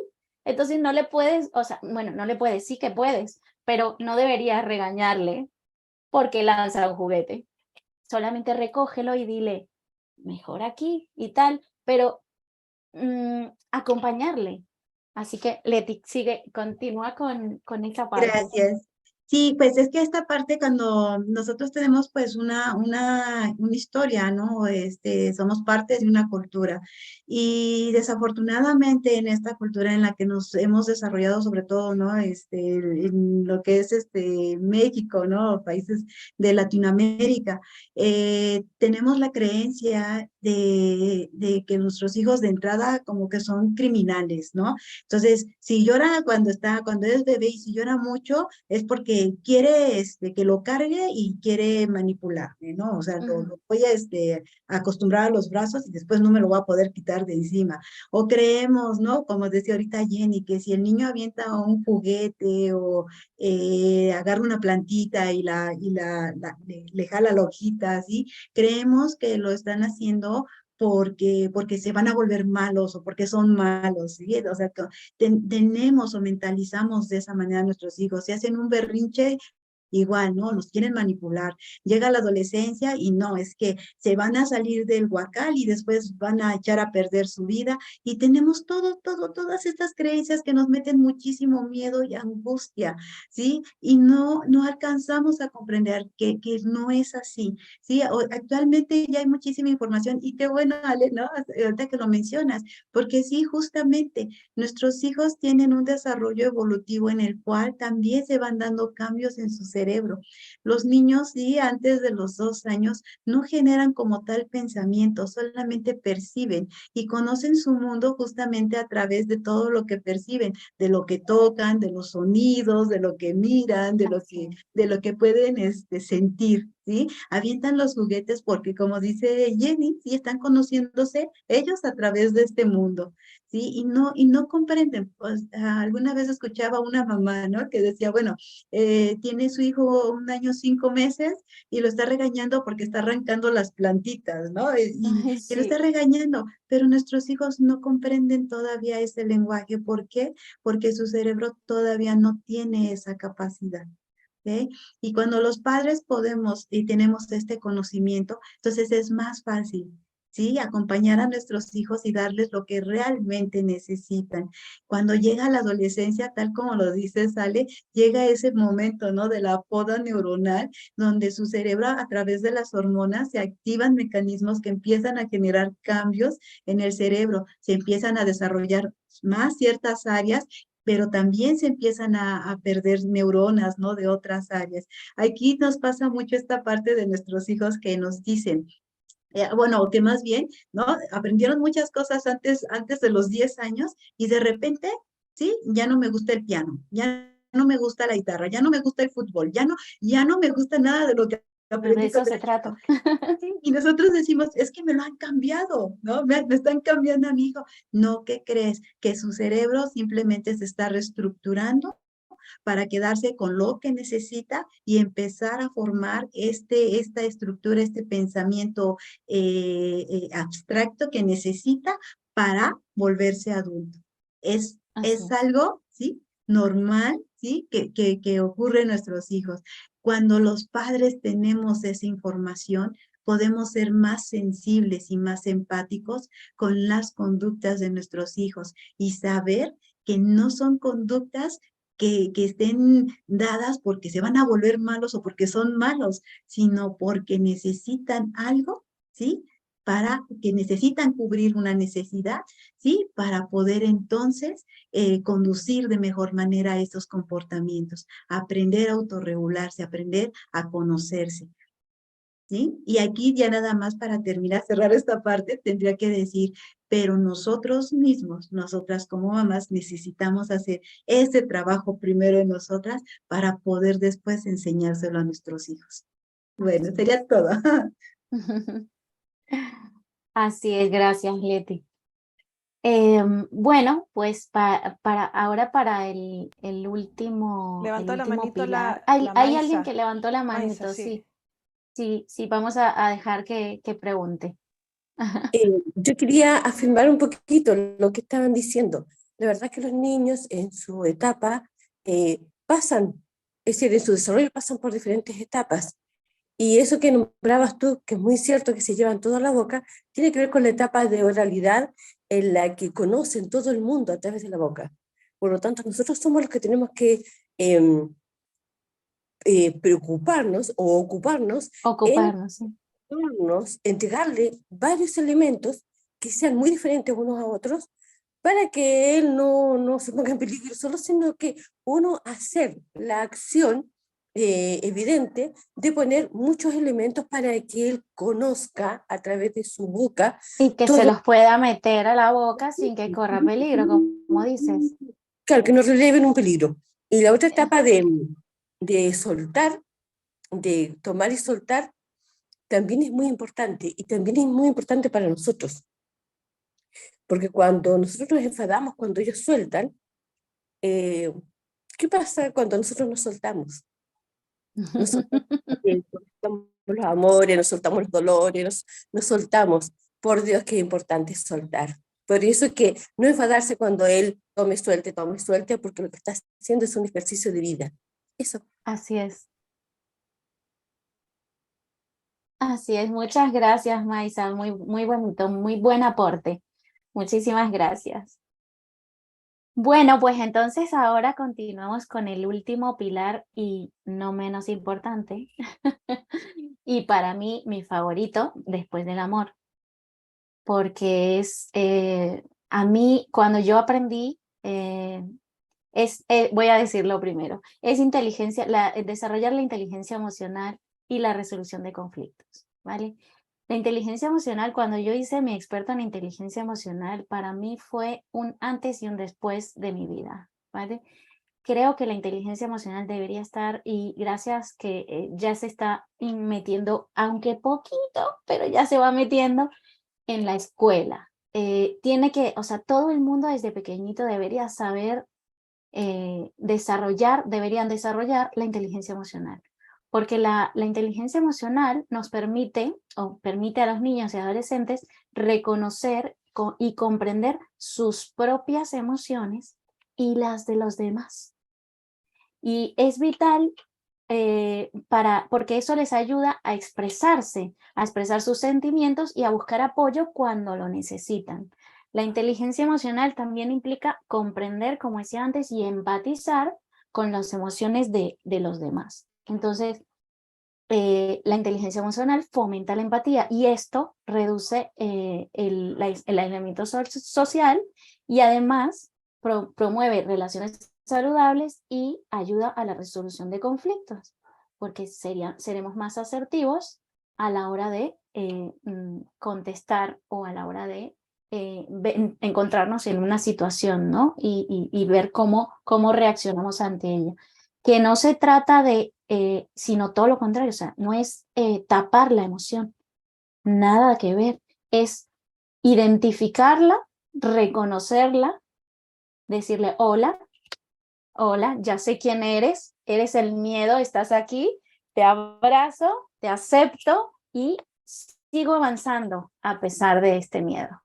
Entonces no le puedes, o sea, bueno, no le puedes, sí que puedes, pero no deberías regañarle porque lanza un juguete. Solamente recógelo y dile, mejor aquí y tal, pero acompañarle. Así que Leti, sigue, continúa con esa parte. Gracias. Sí, pues es que esta parte cuando nosotros tenemos pues una historia, ¿no? Somos parte de una cultura y desafortunadamente en esta cultura en la que nos hemos desarrollado sobre todo, ¿no? En lo que es México, ¿no? Países de Latinoamérica, tenemos la creencia de que nuestros hijos de entrada como que son criminales, ¿no? Entonces, si llora cuando es bebé y si llora mucho, es porque quiere que lo cargue y quiere manipularme, ¿no? O sea, lo voy a acostumbrar a los brazos y después no me lo voy a poder quitar de encima. O creemos, ¿no? Como decía ahorita Jenny, que si el niño avienta un juguete o agarra una plantita y le jala la hojita, así, creemos que lo están haciendo porque se van a volver malos o porque son malos, ¿sí? O sea, tenemos o mentalizamos de esa manera a nuestros hijos. Si hacen un berrinche, igual, ¿no? Nos quieren manipular. Llega la adolescencia y no, es que se van a salir del huacal y después van a echar a perder su vida. Y tenemos todas estas creencias que nos meten muchísimo miedo y angustia, ¿sí? Y no alcanzamos a comprender que no es así, ¿sí? Actualmente ya hay muchísima información y qué bueno, Ale, ¿no? Ahorita que lo mencionas, porque sí, justamente nuestros hijos tienen un desarrollo evolutivo en el cual también se van dando cambios en su cerebro. Los niños, sí, antes de los 2 años, no generan como tal pensamiento, solamente perciben y conocen su mundo justamente a través de todo lo que perciben, de lo que tocan, de los sonidos, de lo que miran, de lo que pueden sentir, ¿sí? Avientan los juguetes porque, como dice Jenny, sí, están conociéndose ellos a través de este mundo. ¿Sí? Y no comprenden. Pues, alguna vez escuchaba a una mamá, ¿no? Que decía, bueno, tiene su hijo 1 año, 5 meses y lo está regañando porque está arrancando las plantitas, ¿no? Ay, Y lo está sí. regañando, pero nuestros hijos no comprenden todavía ese lenguaje. ¿Por qué? Porque su cerebro todavía no tiene esa capacidad. ¿Ok? Y cuando los padres podemos y tenemos este conocimiento, entonces es más fácil, ¿sí? Acompañar a nuestros hijos y darles lo que realmente necesitan. Cuando llega la adolescencia, tal como lo dice Sale, llega ese momento, ¿no? De la poda neuronal, donde su cerebro a través de las hormonas se activan mecanismos que empiezan a generar cambios en el cerebro, se empiezan a desarrollar más ciertas áreas, pero también se empiezan a perder neuronas, ¿no? De otras áreas. Aquí nos pasa mucho esta parte de nuestros hijos que nos dicen, bueno, que más bien, ¿no? Aprendieron muchas cosas antes de los 10 años y de repente, ¿sí? Ya no me gusta el piano, ya no me gusta la guitarra, ya no me gusta el fútbol, ya no me gusta nada de lo que Pero de aprendí eso cuando se era chico. trata. Sí, y nosotros decimos, es que me lo han cambiado, ¿no? Me están cambiando a mi hijo. No, ¿qué crees? Que su cerebro simplemente se está reestructurando para quedarse con lo que necesita y empezar a formar esta estructura, este pensamiento abstracto que necesita para volverse adulto. Así Es es. algo, ¿sí? Normal, ¿sí? Que ocurre en nuestros hijos. Cuando los padres tenemos esa información, podemos ser más sensibles y más empáticos con las conductas de nuestros hijos y saber que no son conductas que estén dadas porque se van a volver malos o porque son malos, sino porque necesitan algo, ¿sí? para que necesitan cubrir una necesidad, ¿sí? Para poder entonces conducir de mejor manera estos comportamientos, aprender a autorregularse, aprender a conocerse. ¿Sí? Y aquí ya nada más para terminar, cerrar esta parte, tendría que decir, pero nosotros mismos, nosotras como mamás, necesitamos hacer ese trabajo primero en nosotras para poder después enseñárselo a nuestros hijos. Bueno, sería todo. Así es, gracias, Leti. Bueno, pues para el último Levantó la manito pilar. la Hay alguien Maisa. que levantó la Maisa, manito, sí. sí, vamos a dejar que pregunte. Yo quería afirmar un poquito lo que estaban diciendo. La verdad es que los niños en su etapa pasan, es decir, en su desarrollo pasan por diferentes etapas. Y eso que nombrabas tú, que es muy cierto que se llevan todo a la boca, tiene que ver con la etapa de oralidad en la que conocen todo el mundo a través de la boca. Por lo tanto, nosotros somos los que tenemos que preocuparnos o ocuparnos en Ocuparnos, sí. entregarle varios elementos que sean muy diferentes unos a otros para que él no se ponga en peligro solo, sino que uno hacer la acción evidente de poner muchos elementos para que él conozca a través de su boca Y que se todo. los pueda meter a la boca sin que corra peligro, como dices. Claro, que no releven un peligro. Y la otra etapa de soltar, de tomar y soltar, también es muy importante, y también es muy importante para nosotros, porque cuando nosotros nos enfadamos, cuando ellos sueltan, ¿qué pasa cuando nosotros nos soltamos? Nos soltamos, nos soltamos los amores, nos soltamos los dolores, nos soltamos. Por Dios, qué importante es soltar. Por eso es que no enfadarse cuando él tome, suelte, porque lo que está haciendo es un ejercicio de vida. Eso. Así es. Así es, muchas gracias, Maisa, muy bonito, muy buen aporte. Muchísimas gracias. Bueno, pues entonces ahora continuamos con el último pilar y no menos importante, y para mí mi favorito después del amor, porque es, a mí cuando yo aprendí, voy a decirlo primero, es desarrollar la inteligencia emocional y la resolución de conflictos, ¿vale? La inteligencia emocional, cuando yo hice mi experto en inteligencia emocional, para mí fue un antes y un después de mi vida, ¿vale? Creo que la inteligencia emocional debería estar, y gracias que ya se está metiendo, aunque poquito, pero ya se va metiendo en la escuela. O sea, todo el mundo desde pequeñito debería saber deberían desarrollar la inteligencia emocional, porque la inteligencia emocional nos permite, o permite a los niños y adolescentes reconocer y comprender sus propias emociones y las de los demás. Y es vital porque eso les ayuda a expresar sus sentimientos y a buscar apoyo cuando lo necesitan. La inteligencia emocional también implica comprender, como decía antes, y empatizar con las emociones de los demás. Entonces, la inteligencia emocional fomenta la empatía y esto reduce el aislamiento social y además promueve relaciones saludables y ayuda a la resolución de conflictos, porque seremos más asertivos a la hora de contestar o a la hora de encontrarnos en una situación, ¿no? Y ver cómo reaccionamos ante ella. Que no se trata de, sino todo lo contrario, o sea, no es tapar la emoción, nada que ver, es identificarla, reconocerla, decirle hola, ya sé quién eres el miedo, estás aquí, te abrazo, te acepto y sigo avanzando a pesar de este miedo.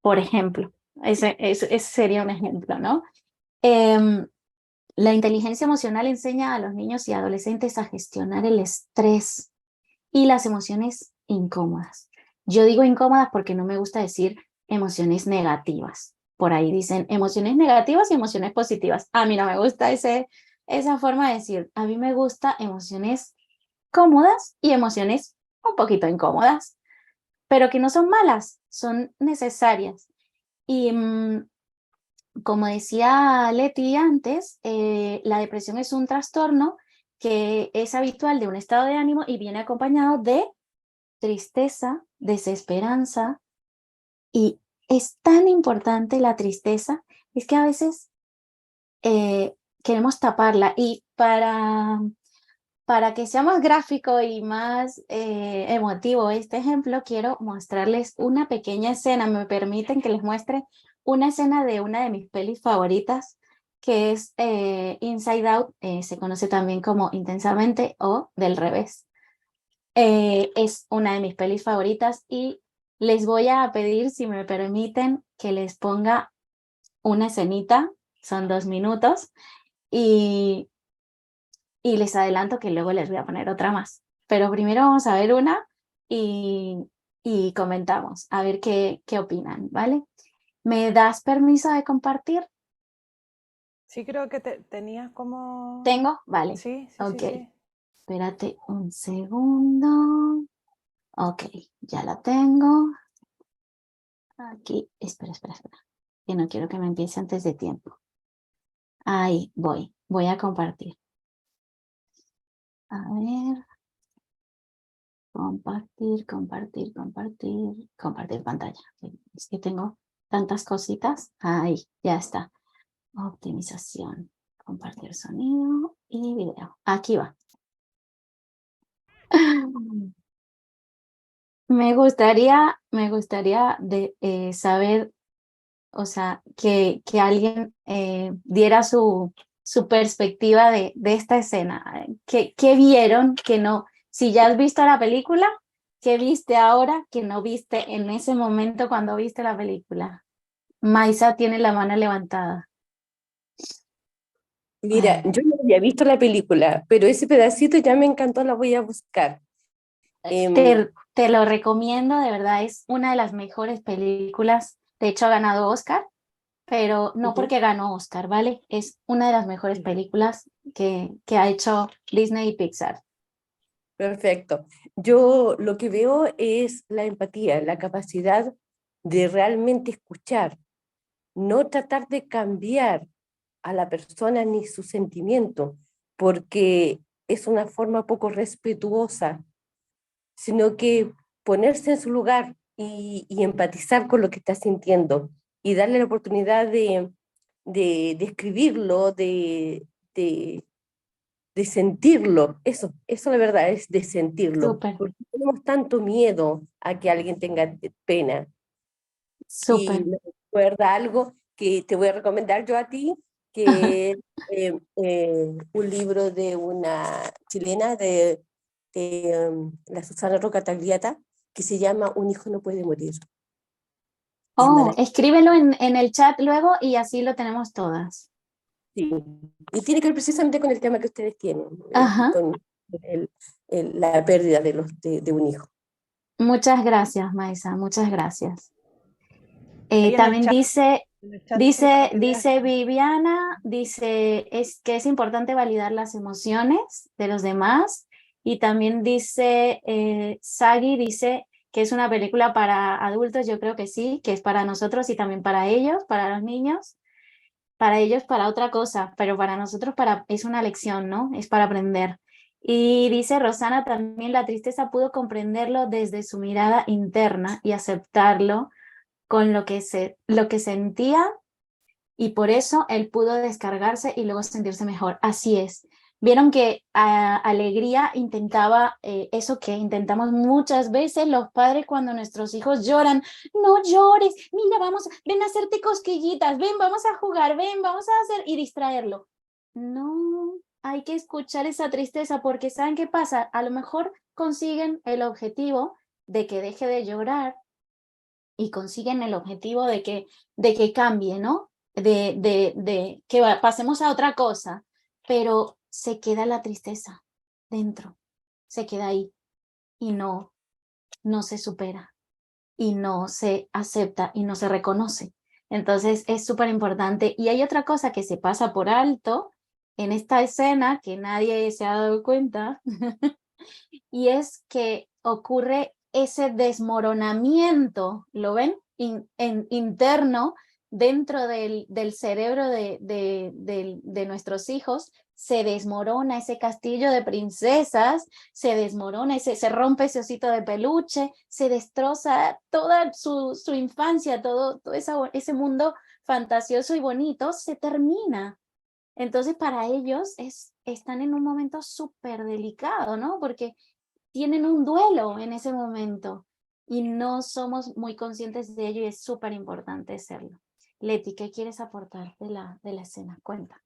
Por ejemplo, ese sería un ejemplo, ¿no? La inteligencia emocional enseña a los niños y adolescentes a gestionar el estrés y las emociones incómodas. Yo digo incómodas porque no me gusta decir emociones negativas. Por ahí dicen emociones negativas y emociones positivas. A mí no me gusta esa forma de decir. A mí me gusta emociones cómodas y emociones un poquito incómodas. pero que no son malas, son necesarias. Y como decía Leti antes, la depresión es un trastorno que es habitual de un estado de ánimo y viene acompañado de tristeza, desesperanza, y es tan importante la tristeza, es que a veces queremos taparla, y para que sea más gráfico y más emotivo este ejemplo, quiero mostrarles una pequeña escena. ¿Me permiten que les muestre una escena de una de mis pelis favoritas, que es Inside Out? Se conoce también como Intensamente o Del Revés. Es una de mis pelis favoritas y les voy a pedir, si me permiten, que les ponga una escenita, son 2 minutos, y les adelanto que luego les voy a poner otra más. Pero primero vamos a ver una y, comentamos, a ver qué opinan, ¿vale? ¿Me das permiso de compartir? Sí, creo que tenías como... ¿Tengo? Vale. Sí, sí, Ok. sí, sí. Espérate un segundo. Ok, ya la tengo. Aquí, espera, que no quiero que me empiece antes de tiempo. Ahí voy a compartir. A ver, compartir pantalla. Es que tengo tantas cositas. Ahí, ya está. Optimización, compartir sonido y video. Aquí va. Me gustaría saber, o sea, que alguien diera su perspectiva de esta escena. ¿Qué vieron que no? Si ya has visto la película, ¿qué viste ahora que no viste en ese momento cuando viste la película? Maisa tiene la mano levantada. Mira, yo no había visto la película, pero ese pedacito ya me encantó, la voy a buscar. Te lo recomiendo, de verdad, es una de las mejores películas. De hecho, ha ganado Oscar, pero no Ujú. porque ganó Oscar, ¿vale? Es una de las mejores películas que ha hecho Disney y Pixar. Perfecto. Yo lo que veo es la empatía, la capacidad de realmente escuchar, no tratar de cambiar a la persona ni su sentimiento, porque es una forma poco respetuosa, sino que ponerse en su lugar y empatizar con lo que está sintiendo y darle la oportunidad de escribirlo, de, de sentirlo. Eso la verdad es de sentirlo, Súper, porque tenemos tanto miedo a que alguien tenga pena. Y súper. me recuerda algo que te voy a recomendar yo a ti, que es un libro de una chilena, la Susana Roca Tagliata, que se llama Un hijo no puede morir. Es Oh, maravilloso. escríbelo en el chat luego y así lo tenemos todas. Sí. Y tiene que ver precisamente con el tema que ustedes tienen, Ajá. con la pérdida de un hijo. Muchas gracias, Maisa, muchas gracias. Ahí También dice en el chat dicen que no te veas. Viviana, dice que es importante validar las emociones de los demás. Y también dice Sagi, dice que es una película para adultos. Yo creo que sí, que es para nosotros y también para ellos, para los niños. Para ellos para otra cosa, pero para nosotros es una lección, ¿no? Es para aprender. Y dice Rosana también, la tristeza pudo comprenderlo desde su mirada interna y aceptarlo con lo que sentía, y por eso él pudo descargarse y luego sentirse mejor. Así es. Vieron que Alegría intentaba eso que intentamos muchas veces los padres cuando nuestros hijos lloran. No llores, mira, ven a hacerte cosquillitas, ven, vamos a jugar, ven, vamos a hacer, y distraerlo. No, hay que escuchar esa tristeza, porque ¿saben qué pasa? A lo mejor consiguen el objetivo de que deje de llorar y consiguen el objetivo de que cambie, ¿no? De que pasemos a otra cosa, pero se queda la tristeza dentro, se queda ahí y no se supera y no se acepta y no se reconoce. Entonces es súper importante. Y hay otra cosa que se pasa por alto en esta escena que nadie se ha dado cuenta y es que ocurre ese desmoronamiento, ¿lo ven? Interno dentro del cerebro de nuestros hijos, se desmorona ese castillo de princesas, se desmorona, se rompe ese osito de peluche, se destroza toda su infancia, todo ese mundo fantasioso y bonito, se termina. Entonces para ellos están en un momento súper delicado, ¿no? Porque tienen un duelo en ese momento y no somos muy conscientes de ello y es súper importante serlo. Leti, ¿qué quieres aportar de la escena? Cuenta.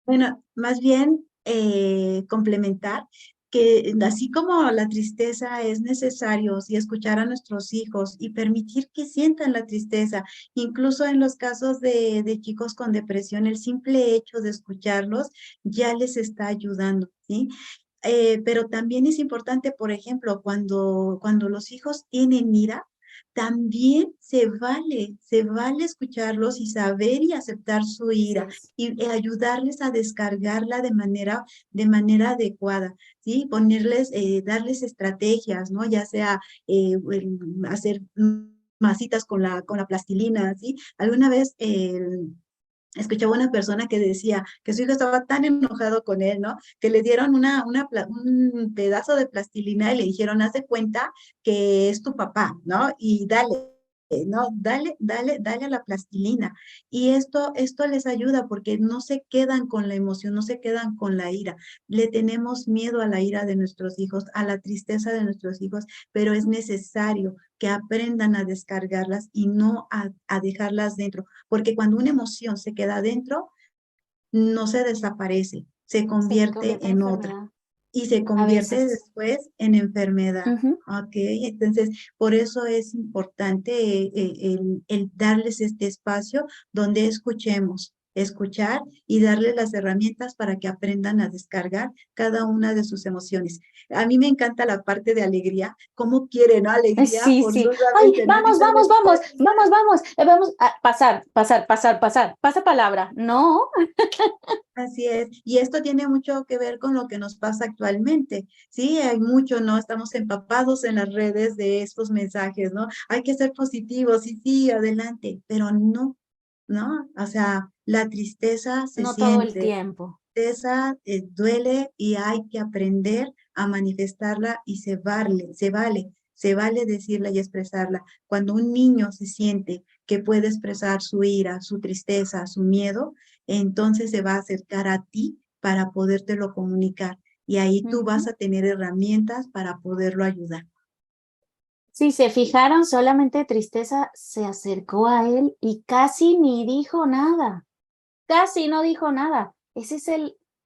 Bueno, más bien complementar que así como la tristeza es necesario sí, escuchar a nuestros hijos y permitir que sientan la tristeza, incluso en los casos de chicos con depresión, el simple hecho de escucharlos ya les está ayudando, ¿sí? Pero también es importante, por ejemplo, cuando los hijos tienen ira, también se vale escucharlos y saber y aceptar su ira y ayudarles a descargarla de manera adecuada, ¿sí? Ponerles, darles estrategias, ¿no? Ya sea hacer masitas con la plastilina, ¿sí? Alguna vez escuchaba una persona que decía que su hijo estaba tan enojado con él, ¿no? Que le dieron un pedazo de plastilina y le dijeron, haz de cuenta que es tu papá, ¿no? Y dale, ¿no? Dale a la plastilina. Y esto les ayuda porque no se quedan con la emoción, no se quedan con la ira. Le tenemos miedo a la ira de nuestros hijos, a la tristeza de nuestros hijos, pero es necesario que aprendan a descargarlas y no a dejarlas dentro, porque cuando una emoción se queda dentro, no se desaparece, se convierte en otra enfermedad. y se A convierte veces. después en enfermedad. Ujú. Ok, entonces por eso es importante el darles este espacio donde escuchar y darles las herramientas para que aprendan a descargar cada una de sus emociones. A mí me encanta la parte de alegría, cómo quiere, ¿no? Alegría, Sí, sí. Ay, forzosamente, ¿no? vamos, Dice, vamos, vamos, vamos, vamos. Vamos a pasar. Pasa palabra. No. así es, y esto tiene mucho que ver con lo que nos pasa actualmente, ¿sí? Hay mucho, ¿no? Estamos empapados en las redes de estos mensajes, ¿no? Hay que ser positivos, y sí, adelante, pero no, ¿no? O sea, la tristeza se No todo el siente, tiempo. tristeza duele y hay que aprender a manifestarla y se vale decirla y expresarla. Cuando un niño se siente que puede expresar su ira, su tristeza, su miedo, entonces se va a acercar a ti para podértelo comunicar y ahí tú vas Ujú. a tener herramientas para poderlo ayudar. Si se fijaron, solamente Tristeza se acercó a él y casi ni dijo nada. Casi no dijo nada. Esa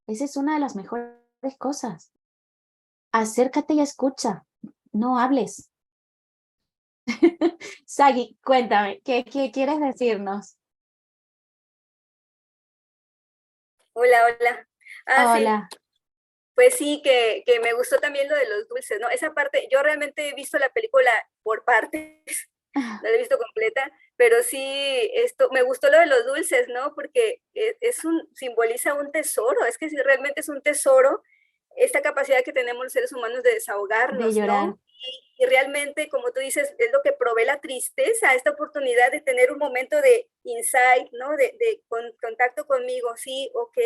es una de las mejores cosas. Acércate y escucha. No hables. Sagi, cuéntame, ¿qué quieres decirnos? Hola, hola. Sí, Hola. pues sí, que me gustó también lo de los dulces, ¿no? Esa parte, yo realmente he visto la película por partes, no la he visto completa, pero sí, me gustó lo de los dulces, ¿no? Porque simboliza un tesoro, es que sí, realmente es un tesoro esta capacidad que tenemos los seres humanos de De desahogarnos, llorar. ¿no? Y realmente, como tú dices, es lo que provee la tristeza, esta oportunidad de tener un momento de insight, ¿no? De contacto conmigo, sí, ok,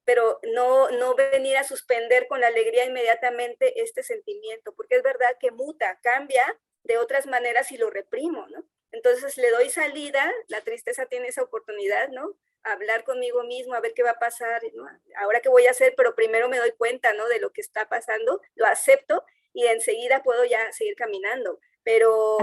pero no venir a suspender con la alegría inmediatamente este sentimiento, porque es verdad que muta, cambia de otras maneras y lo reprimo, ¿no? Entonces le doy salida, la tristeza tiene esa oportunidad, ¿no? A hablar conmigo mismo, a ver qué va a pasar, ¿no? Ahora qué voy a hacer, pero primero me doy cuenta, ¿no? De lo que está pasando, lo acepto y enseguida puedo ya seguir caminando, pero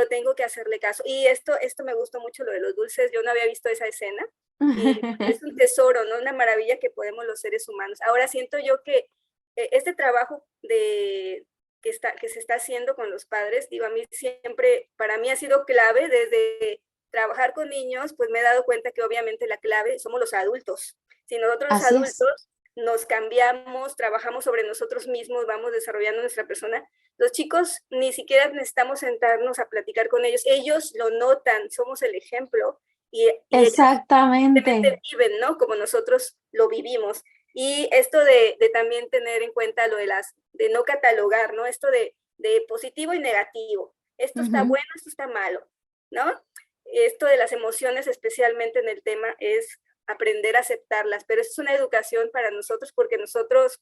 tengo que hacerle caso. Y esto me gustó mucho, lo de los dulces, yo no había visto esa escena, y es un tesoro, ¿no? Una maravilla que podemos los seres humanos. Ahora siento yo que este trabajo que se está haciendo con los padres, digo, a mí siempre, para mí ha sido clave desde trabajar con niños, pues me he dado cuenta que obviamente la clave somos los adultos. Si nosotros los adultos nos cambiamos, trabajamos sobre nosotros mismos, vamos desarrollando nuestra persona, los chicos ni siquiera necesitamos sentarnos a platicar con ellos, ellos lo notan, somos el ejemplo y Exactamente. ellos viven, ¿no? Como nosotros lo vivimos. Y esto de también tener en cuenta lo de no catalogar, ¿no? Esto de de positivo y negativo. Esto está bueno, esto está malo, ¿no? Esto de las emociones, especialmente en el tema, es aprender a aceptarlas, pero es una educación para nosotros porque nosotros,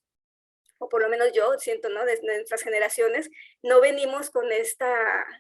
o por lo menos yo siento, ¿no? De nuestras generaciones, no venimos con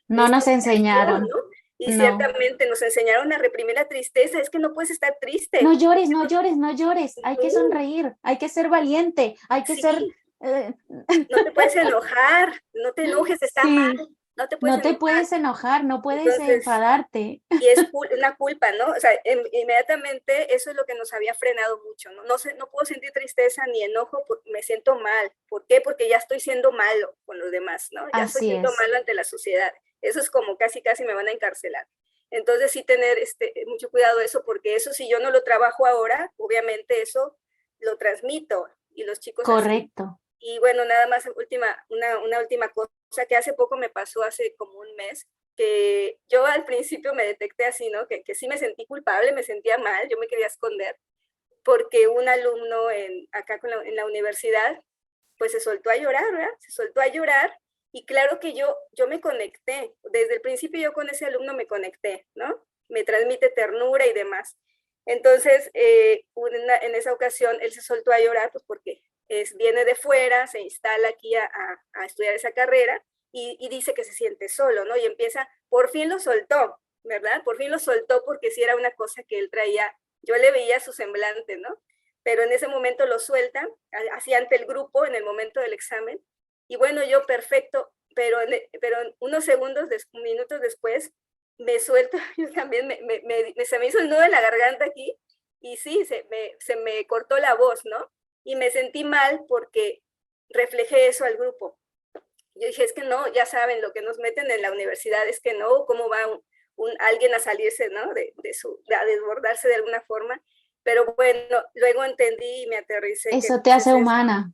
No nos enseñaron. ¿no? Y No. ciertamente nos enseñaron a reprimir la tristeza, es que no puedes estar triste. No llores, no llores, no llores, hay que sonreír, hay que ser valiente, hay que Sí. ser... No te puedes enojar, no te enojes, está mal. No te puedes enojar, no puedes enfadarte. Y es una culpa, ¿no? O sea, inmediatamente eso es lo que nos había frenado mucho, ¿no? No puedo sentir tristeza ni enojo, me siento mal. ¿Por qué? Porque ya estoy siendo malo con los demás, ¿no? Ya estoy siendo malo ante la sociedad. Eso es como casi me van a encarcelar. Entonces sí tener mucho cuidado eso, porque eso si yo no lo trabajo ahora, obviamente eso lo transmito y los chicos... Correcto. Así. Y bueno, nada más una última cosa que hace poco me pasó, hace como un mes, que yo al principio me detecté así, ¿no? Que sí me sentí culpable, me sentía mal, yo me quería esconder, porque un alumno acá en la universidad, pues se soltó a llorar, ¿verdad? Se soltó a llorar y claro que yo me conecté, desde el principio yo con ese alumno me conecté, ¿no? Me transmite ternura y demás. Entonces, en esa ocasión él se soltó a llorar, pues porque viene de fuera, se instala aquí a estudiar esa carrera y dice que se siente solo, ¿no? Y empieza, por fin lo soltó, ¿verdad? Por fin lo soltó porque sí era una cosa que él traía, yo le veía su semblante, ¿no? Pero en ese momento lo suelta, así ante el grupo, en el momento del examen, y bueno, yo perfecto, pero unos minutos después, me suelto, yo también se me hizo el nudo en la garganta aquí, y sí, se me cortó la voz, ¿no? Y me sentí mal porque reflejé eso al grupo. Yo dije, es que no, ya saben, lo que nos meten en la universidad es que no, cómo va alguien a salirse, ¿no? A desbordarse de alguna forma. Pero bueno, luego entendí y me aterricé. Eso te hace humana.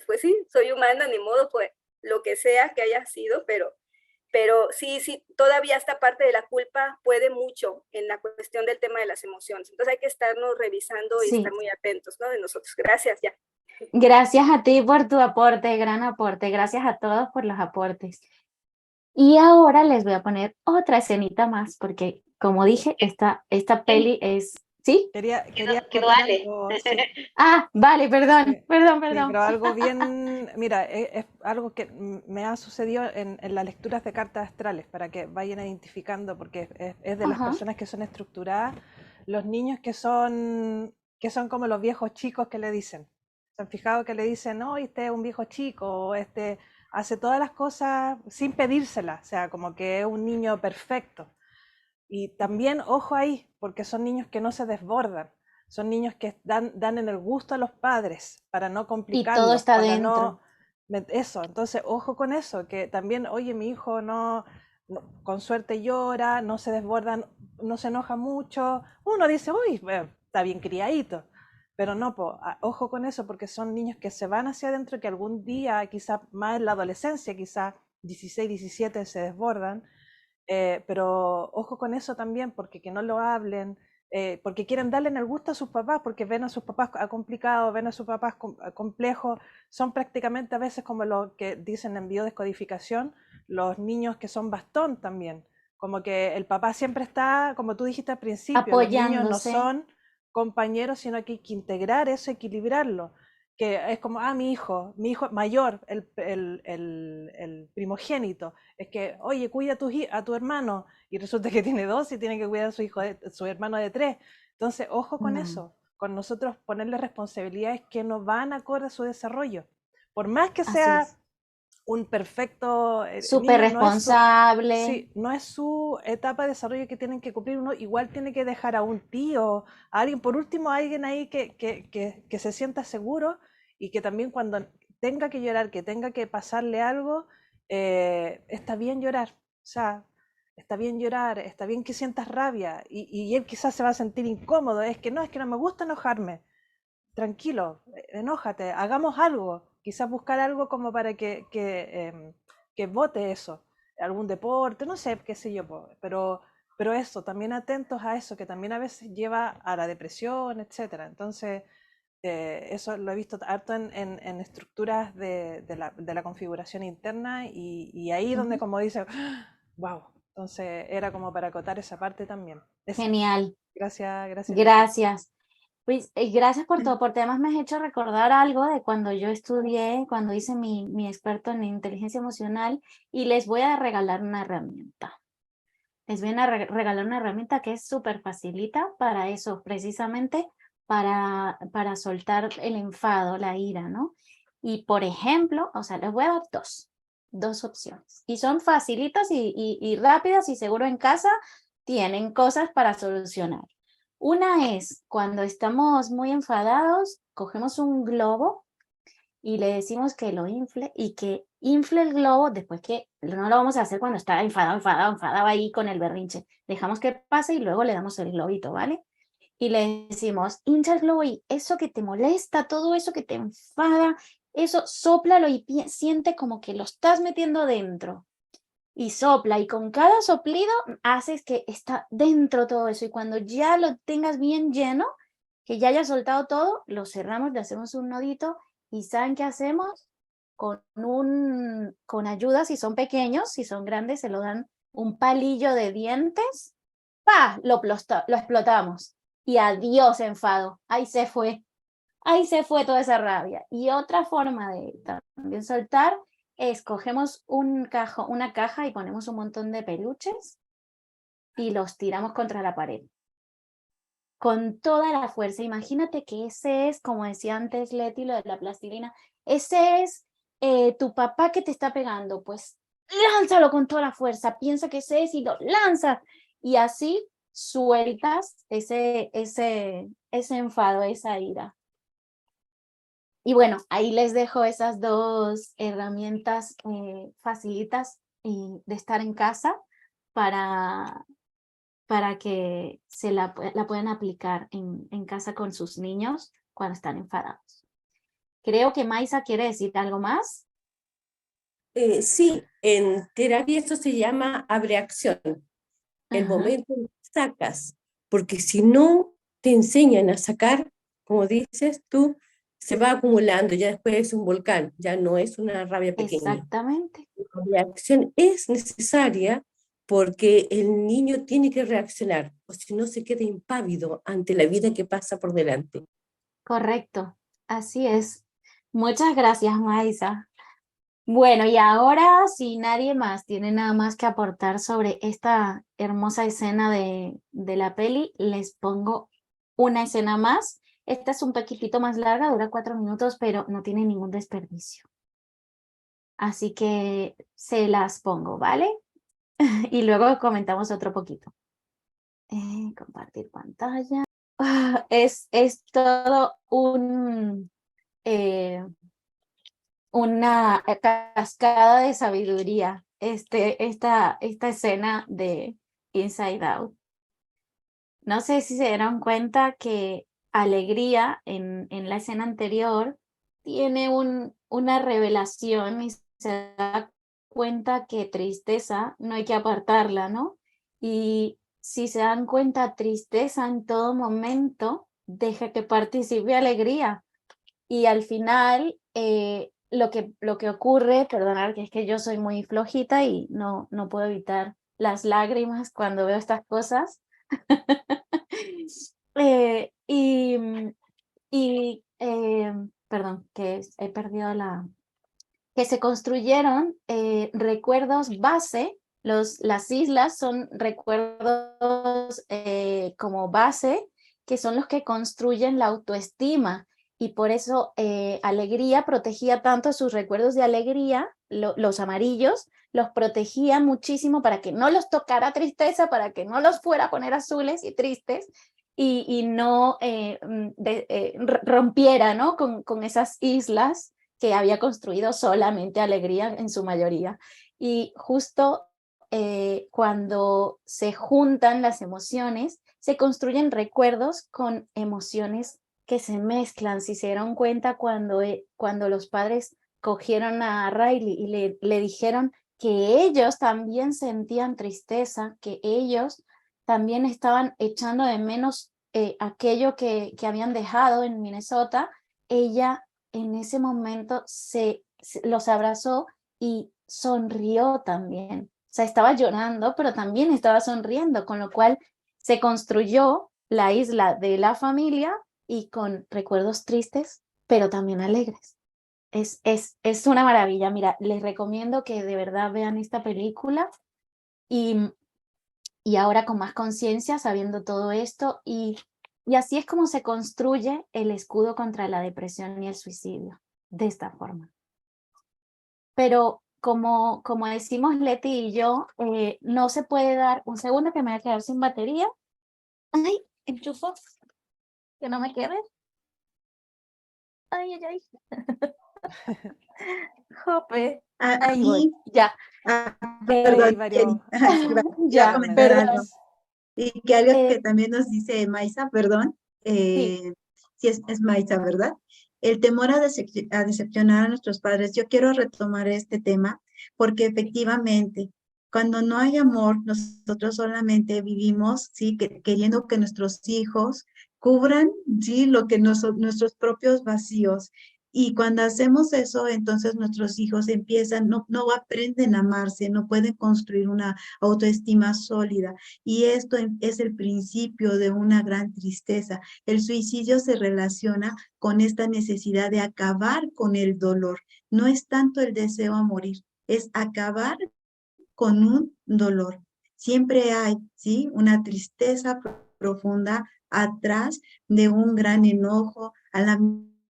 Pues sí, soy humana, ni modo, pues lo que sea que haya sido, pero sí, todavía esta parte de la culpa puede mucho en la cuestión del tema de las emociones. Entonces hay que estarnos revisando y estar muy atentos, ¿no? De nosotros. Gracias, ya. Gracias a ti por tu aporte, gran aporte. Gracias a todos por los aportes. Y ahora les voy a poner otra escenita más, porque como dije, esta peli es... ¿Sí? Quería vale. algo, sí. Vale, perdón. Sí, pero algo bien, mira, es algo que me ha sucedido en las lecturas de cartas astrales, para que vayan identificando, porque es de las personas que son estructuradas, los niños que son como los viejos chicos que le dicen. ¿Se han fijado que le dicen, no, este es un viejo chico, o este hace todas las cosas sin pedírselas, o sea, como que es un niño perfecto? Y también, ojo ahí, porque son niños que no se desbordan, son niños que dan en el gusto a los padres para no complicarlos. Y todo está para dentro. Eso, entonces, ojo con eso, que también, oye, mi hijo no con suerte llora, no se desborda, no se enoja mucho. Uno dice, uy, está bien criadito, pero no, ojo con eso, porque son niños que se van hacia adentro, que algún día, quizás más en la adolescencia, quizás 16, 17, se desbordan. Pero ojo con eso también, porque que no lo hablen, porque quieren darle en el gusto a sus papás, porque ven a sus papás complicados, ven a sus papás complejos, son prácticamente a veces como lo que dicen en biodescodificación, los niños que son bastón también, como que el papá siempre está, como tú dijiste al principio, los niños no son compañeros, sino que hay que integrar eso, equilibrarlo, que es como, mi hijo mayor, el primogénito, es que, oye, cuida a tu hermano, y resulta que tiene 2 y tiene que cuidar a su hermano de 3. Entonces, ojo con eso, con nosotros ponerle responsabilidades que no van acorde a su desarrollo. Por más que sea un perfecto súper responsable. Sí, no es su etapa de desarrollo que tienen que cumplir, uno igual tiene que dejar a un tío, a alguien, por último, a alguien ahí que se sienta seguro y que también cuando tenga que llorar, que tenga que pasarle algo, está bien llorar, o sea, está bien llorar, está bien que sientas rabia y él quizás se va a sentir incómodo, es que no me gusta enojarme, tranquilo, enójate, hagamos algo, quizás buscar algo como para que vote eso, algún deporte, no sé, qué sé yo, pero eso, también atentos a eso, que también a veces lleva a la depresión, etcétera. Entonces, Eso lo he visto harto en estructuras de la configuración interna y ahí donde como dice, wow, entonces era como para acotar esa parte también. Eso. Genial, Gracias. gracias. Pues, gracias por todo, porque además me has hecho recordar algo de cuando yo estudié, cuando hice mi experto en inteligencia emocional, y les voy a regalar una herramienta. Les voy a regalar una herramienta que es súper facilita para eso, precisamente para soltar el enfado, la ira, ¿no? Y por ejemplo, o sea, les voy a dar dos opciones. Y son facilitas y rápidas y seguro en casa tienen cosas para solucionar. Una es cuando estamos muy enfadados, cogemos un globo y le decimos que lo infle y que infle el globo después que no lo vamos a hacer cuando está enfadado ahí con el berrinche. Dejamos que pase y luego le damos el globito, ¿vale? Y le decimos, hincha el globo y eso que te molesta, todo eso que te enfada, eso sóplalo y siente como que lo estás metiendo dentro. Y sopla y con cada soplido haces que está dentro todo eso y cuando ya lo tengas bien lleno, que ya haya soltado todo, lo cerramos, le hacemos un nodito y ¿saben qué hacemos? Con ayuda, si son pequeños, si son grandes, se lo dan un palillo de dientes, ¡pa! Lo explotamos y adiós enfado, ahí se fue toda esa rabia. Y otra forma de también soltar es cogemos una caja y ponemos un montón de peluches y los tiramos contra la pared. Con toda la fuerza. Imagínate que ese es, como decía antes Leti, lo de la plastilina, ese es tu papá que te está pegando, pues lánzalo con toda la fuerza, piensa que ese es y lo lanzas. Y así sueltas ese enfado, esa ira. Y bueno, ahí les dejo esas dos herramientas facilitas de estar en casa para que la puedan aplicar en casa con sus niños cuando están enfadados. Creo que Maisa quiere decir algo más. Sí, en terapia esto se llama abreacción. El momento en que sacas, porque si no te enseñan a sacar, como dices tú, se va acumulando, ya después es un volcán, ya no es una rabia pequeña. Exactamente. La reacción es necesaria porque el niño tiene que reaccionar, o si no se queda impávido ante la vida que pasa por delante. Correcto, así es. Muchas gracias, Maisa. Bueno, y ahora, si nadie más tiene nada más que aportar sobre esta hermosa escena de la peli, les pongo una escena más. Esta es un poquitito más larga, dura 4 minutos, pero no tiene ningún desperdicio. Así que se las pongo, ¿vale? Y luego comentamos otro poquito. Compartir pantalla. Es todo una cascada de sabiduría, esta escena de Inside Out. No sé si se dieron cuenta que Alegría en la escena anterior tiene una revelación y se da cuenta que Tristeza no hay que apartarla, ¿no? Y si se dan cuenta, Tristeza en todo momento deja que participe Alegría. Y al final, lo que ocurre, perdonad que es que yo soy muy flojita y no puedo evitar las lágrimas cuando veo estas cosas. Perdón, que he perdido que se construyeron recuerdos base, las islas son recuerdos como base, que son los que construyen la autoestima, y por eso Alegría protegía tanto sus recuerdos de alegría, los amarillos, los protegía muchísimo para que no los tocara Tristeza, para que no los fuera a poner azules y tristes, y no rompiera, ¿no? con esas islas que había construido solamente Alegría en su mayoría. Y justo cuando se juntan las emociones, se construyen recuerdos con emociones que se mezclan. Si se dieron cuenta cuando los padres cogieron a Riley y le dijeron que ellos también sentían tristeza, que ellos también estaban echando de menos aquello que habían dejado en Minnesota, ella en ese momento los abrazó y sonrió también. O sea, estaba llorando, pero también estaba sonriendo, con lo cual se construyó la isla de la familia y con recuerdos tristes, pero también alegres. Es una maravilla. Mira, les recomiendo que de verdad vean esta película y ahora con más conciencia, sabiendo todo esto, y así es como se construye el escudo contra la depresión y el suicidio, de esta forma. Pero como decimos Leti y yo, no se puede dar, un segundo que me voy a quedar sin batería. Ay, enchufo, que no me quede. Ay, ay, ay. Jope. Ahí voy, Aquí, ya. Ahí hay perdón, varios, iba a Ya, varios comentar algo. perdón. mensajes. Y que algo que Eh, también nos dice Maisa, perdón, sí, sí es Maisa, ¿verdad? El temor a decepcionar a nuestros padres. Yo quiero retomar este tema porque efectivamente, cuando no hay amor, nosotros solamente vivimos, sí, queriendo que nuestros hijos cubran, sí, lo que nuestros propios vacíos. Y cuando hacemos eso, entonces nuestros hijos empiezan, no aprenden a amarse, no pueden construir una autoestima sólida. Y esto es el principio de una gran tristeza. El suicidio se relaciona con esta necesidad de acabar con el dolor. No es tanto el deseo a morir, es acabar con un dolor. Siempre hay, ¿sí? Una tristeza profunda atrás de un gran enojo. A la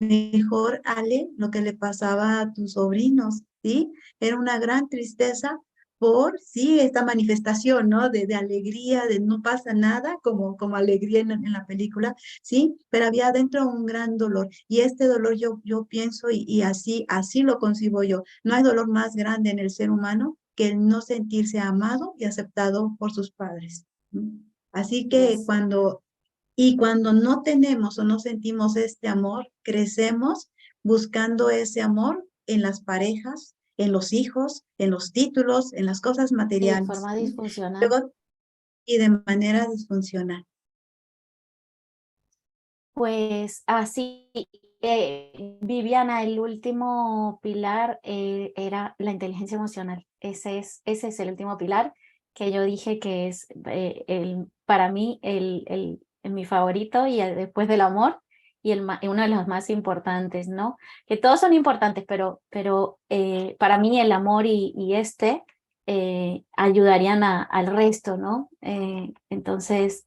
mejor, Ale, lo que le pasaba a tus sobrinos, ¿sí? Era una gran tristeza por, sí, esta manifestación, ¿no? De alegría, de no pasa nada, como alegría en la película, ¿sí? Pero había adentro un gran dolor. Y este dolor yo pienso y así lo concibo yo. No hay dolor más grande en el ser humano que el no sentirse amado y aceptado por sus padres. Así que yes. cuando no tenemos o no sentimos este amor, crecemos buscando ese amor en las parejas, en los hijos, en los títulos, en las cosas Y de materiales, forma ¿sí? disfuncional. Luego, y de manera disfuncional. Pues así, Viviana, el último pilar era la inteligencia emocional. Ese es el último pilar que yo dije que es para mí mi favorito y después del amor y uno de los más importantes, ¿no? Que todos son importantes, pero para mí el amor y ayudarían al resto, ¿no? Entonces,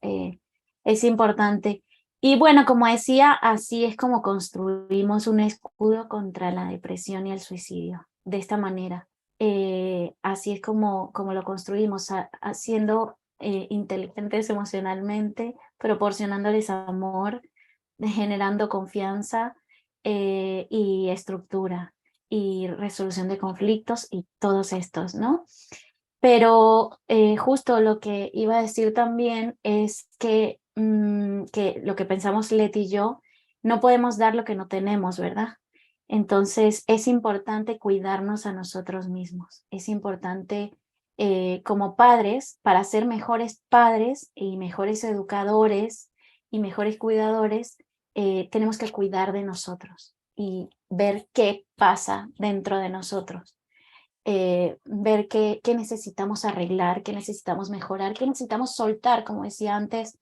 es importante. Y bueno, como decía, así es como construimos un escudo contra la depresión y el suicidio, de esta manera. Así es como lo construimos, siendo inteligentes emocionalmente, proporcionándoles amor, generando confianza y estructura y resolución de conflictos y todos estos, ¿no? Pero justo lo que iba a decir también es que lo que pensamos Leti y yo, no podemos dar lo que no tenemos, ¿verdad? Entonces es importante cuidarnos a nosotros mismos. Es importante como padres, para ser mejores padres y mejores educadores y mejores cuidadores, tenemos que cuidar de nosotros y ver qué pasa dentro de nosotros. Ver qué necesitamos arreglar, qué necesitamos mejorar, qué necesitamos soltar, como decía antes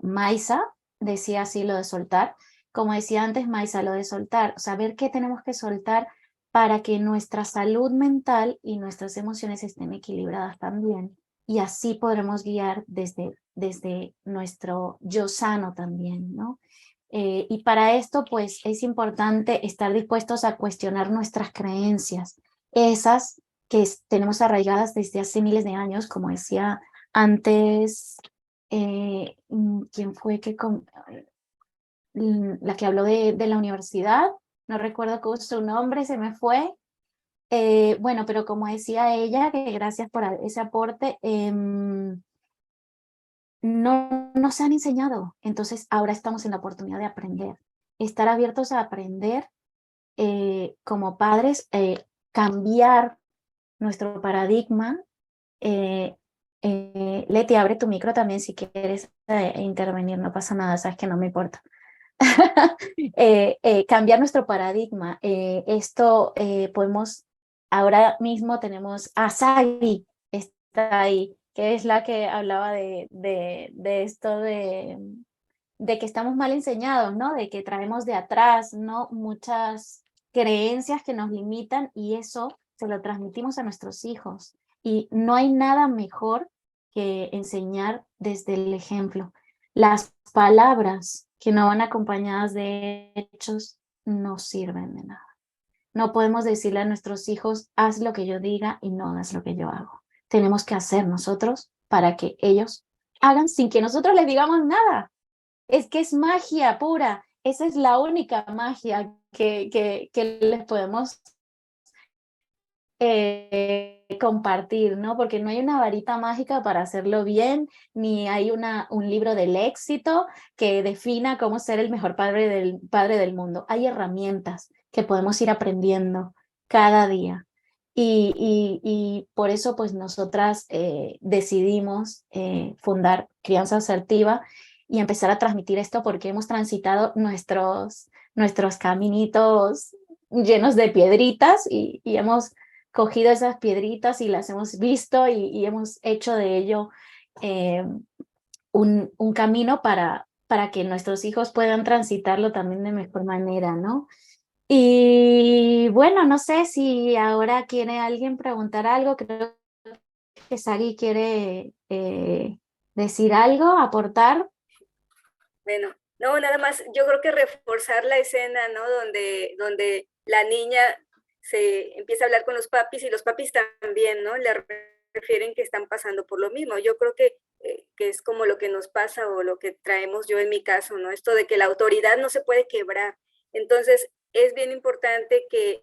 Maisa, decía así lo de soltar, como decía antes Maisa, lo de soltar, o sea, ver qué tenemos que soltar para que nuestra salud mental y nuestras emociones estén equilibradas también, y así podremos guiar desde nuestro yo sano también, ¿no? Y para esto, pues, es importante estar dispuestos a cuestionar nuestras creencias, esas que tenemos arraigadas desde hace miles de años, como decía antes, ¿quién fue la que habló de la universidad? No recuerdo cómo su nombre, se me fue. Bueno, pero como decía ella, que gracias por ese aporte, no nos han enseñado. Entonces ahora estamos en la oportunidad de aprender, estar abiertos a aprender como padres, cambiar nuestro paradigma, Leti, abre tu micro también si quieres intervenir, no pasa nada, sabes que no me importa. Cambiar nuestro paradigma. Podemos, ahora mismo tenemos a Sagi, está ahí, que es la que hablaba de esto de que estamos mal enseñados, ¿no? De que traemos de atrás, ¿no? Muchas creencias que nos limitan y eso se lo transmitimos a nuestros hijos. Y no hay nada mejor que enseñar desde el ejemplo. Las palabras que no van acompañadas de hechos no sirven de nada. No podemos decirle a nuestros hijos, haz lo que yo diga y no hagas lo que yo hago. Tenemos que hacer nosotros para que ellos hagan sin que nosotros les digamos nada. Es que es magia pura. Esa es la única magia que les podemos compartir, ¿no? Porque no hay una varita mágica para hacerlo bien, ni hay un libro del éxito que defina cómo ser el mejor padre del mundo. Hay herramientas que podemos ir aprendiendo cada día. Y por eso, pues, nosotras decidimos fundar Crianza Asertiva y empezar a transmitir esto porque hemos transitado nuestros caminitos llenos de piedritas y hemos cogido esas piedritas y las hemos visto y hemos hecho de ello un camino para que nuestros hijos puedan transitarlo también de mejor manera, ¿no? Y bueno, no sé si ahora quiere alguien preguntar algo, creo que Sagi quiere decir algo, aportar. Bueno, no, nada más, yo creo que reforzar la escena, ¿no? Donde la niña se empieza a hablar con los papis y los papis también, ¿no? Le refieren que están pasando por lo mismo. Yo creo que es como lo que nos pasa o lo que traemos yo en mi caso, ¿no? Esto de que la autoridad no se puede quebrar. Entonces, es bien importante que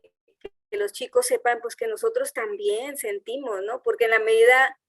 los chicos sepan, pues, que nosotros también sentimos, ¿no? Porque en la medida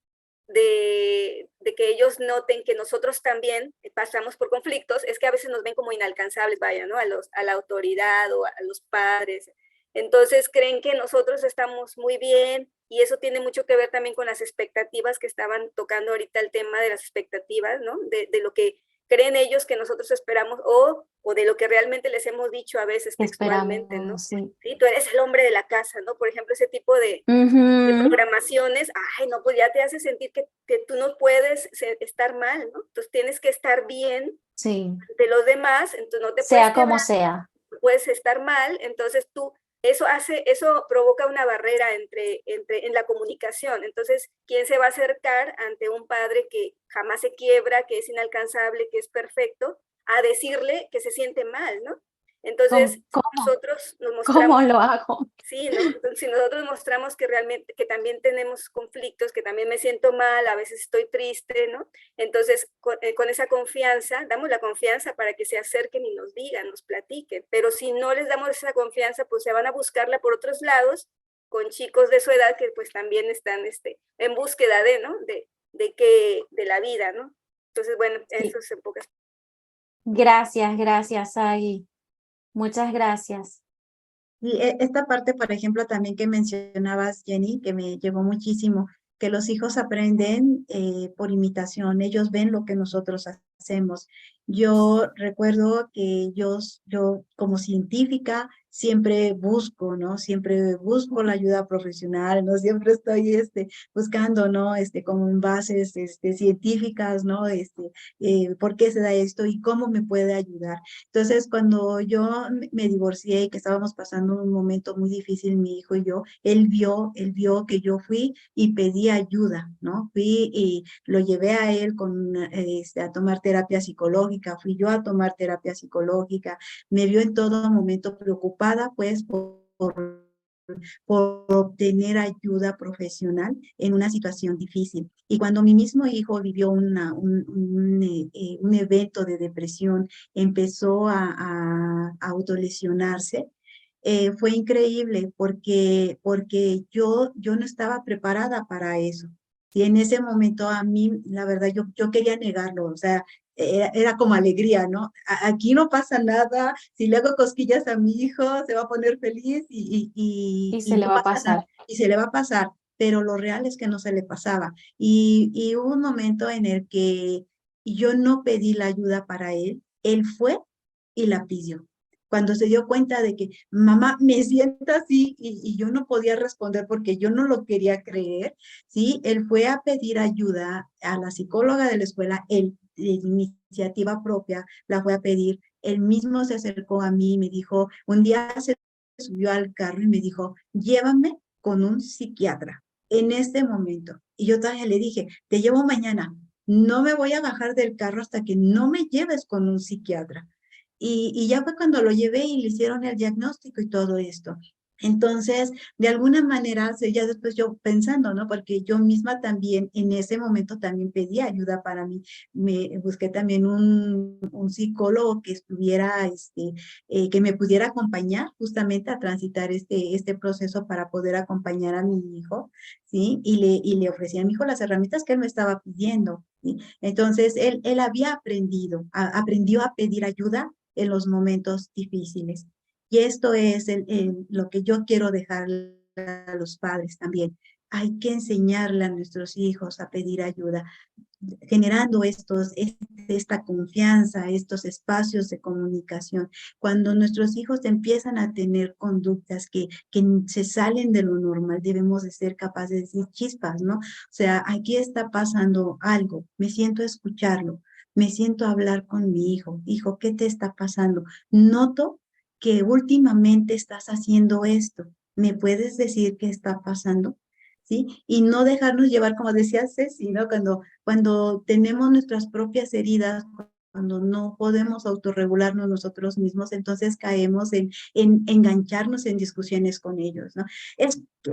de que ellos noten que nosotros también pasamos por conflictos, es que a veces nos ven como inalcanzables, vaya, ¿no? A la autoridad o a los padres. Entonces creen que nosotros estamos muy bien y eso tiene mucho que ver también con las expectativas que estaban tocando ahorita, el tema de las expectativas, ¿no? De lo que creen ellos que nosotros esperamos o de lo que realmente les hemos dicho a veces textualmente, ¿no? Sí. Sí, tú eres el hombre de la casa, ¿no? Por ejemplo, ese tipo de programaciones, ay, no, pues ya te hace sentir que tú no puedes estar mal, ¿no? Entonces tienes que estar bien de los demás, entonces no te sea puedes como sea. Puedes estar mal, entonces eso provoca una barrera en la comunicación. Entonces, ¿quién se va a acercar ante un padre que jamás se quiebra, que es inalcanzable, que es perfecto, a decirle que se siente mal, ¿no? Entonces, nosotros nos mostramos... ¿Cómo lo hago? Sí, ¿no? Entonces, si nosotros mostramos que realmente, que también tenemos conflictos, que también me siento mal, a veces estoy triste, ¿no? Entonces, con esa confianza, damos la confianza para que se acerquen y nos digan, nos platiquen. Pero si no les damos esa confianza, pues se van a buscarla por otros lados, con chicos de su edad que pues también están en búsqueda ¿no? De la vida, ¿no? Entonces, bueno, eso es en pocas. Gracias, Agui. Muchas gracias. Y esta parte, por ejemplo, también que mencionabas, Jenny, que me llegó muchísimo, que los hijos aprenden por imitación, ellos ven lo que nosotros hacemos. Yo recuerdo que yo como científica siempre busco, ¿no? Siempre busco la ayuda profesional, ¿no? Siempre estoy buscando, ¿no? Como en bases científicas, ¿no? ¿Por qué se da esto y cómo me puede ayudar? Entonces, cuando yo me divorcié y que estábamos pasando un momento muy difícil, mi hijo y yo, él vio que yo fui y pedí ayuda, ¿no? Fui y lo llevé a él a tomar terapia psicológica, fui yo a tomar terapia psicológica, me vio en todo momento preocupada, pues, por obtener ayuda profesional en una situación difícil. Y cuando mi mismo hijo vivió un evento de depresión, empezó a autolesionarse, fue increíble porque yo no estaba preparada para eso. Y en ese momento a mí, la verdad, yo quería negarlo, o sea, era como alegría, ¿no? Aquí no pasa nada, si le hago cosquillas a mi hijo, se va a poner feliz y se le va a pasar. Y se le va a pasar. pero lo real es que no se le pasaba. Y hubo un momento en el que yo no pedí la ayuda para él fue y la pidió. Cuando se dio cuenta de que mamá me siento así y yo no podía responder porque yo no lo quería creer, ¿sí? Él fue a pedir ayuda a la psicóloga de la escuela, él de iniciativa propia la fue a pedir, él mismo se acercó a mí y me dijo, un día se subió al carro y me dijo, llévame con un psiquiatra en este momento. Y yo todavía le dije, te llevo mañana, no me voy a bajar del carro hasta que no me lleves con un psiquiatra. Y ya fue cuando lo llevé y le hicieron el diagnóstico y todo esto. Entonces, de alguna manera, ya después yo pensando, ¿no? Porque yo misma también, en ese momento también pedí ayuda para mí. Me busqué también un psicólogo que estuviera, que me pudiera acompañar justamente a transitar este proceso para poder acompañar a mi hijo, ¿sí? Y le ofrecía a mi hijo las herramientas que él me estaba pidiendo, ¿sí? Entonces, él había aprendió a pedir ayuda en los momentos difíciles. Y esto es lo que yo quiero dejar a los padres también. Hay que enseñarle a nuestros hijos a pedir ayuda, generando esta confianza, estos espacios de comunicación. Cuando nuestros hijos empiezan a tener conductas que se salen de lo normal, debemos de ser capaces de decir chispas, ¿no? O sea, aquí está pasando algo, me siento a escucharlo, me siento a hablar con mi hijo. Hijo, ¿qué te está pasando? Noto que últimamente estás haciendo esto. ¿Me puedes decir qué está pasando? ¿Sí? Y no dejarnos llevar, como decía Ceci, ¿no? Cuando tenemos nuestras propias heridas, cuando no podemos autorregularnos nosotros mismos, entonces caemos en engancharnos en discusiones con ellos, ¿no?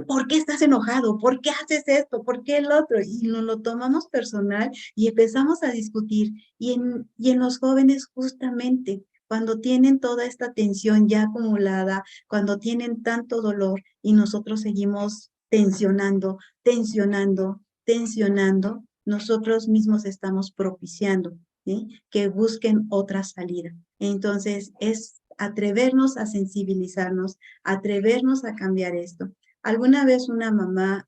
¿Por qué estás enojado? ¿Por qué haces esto? ¿Por qué el otro? Y nos lo tomamos personal y empezamos a discutir. Y en los jóvenes justamente, cuando tienen toda esta tensión ya acumulada, cuando tienen tanto dolor y nosotros seguimos tensionando, nosotros mismos estamos propiciando, ¿sí? Que busquen otra salida. Entonces, es atrevernos a sensibilizarnos, atrevernos a cambiar esto. Alguna vez una mamá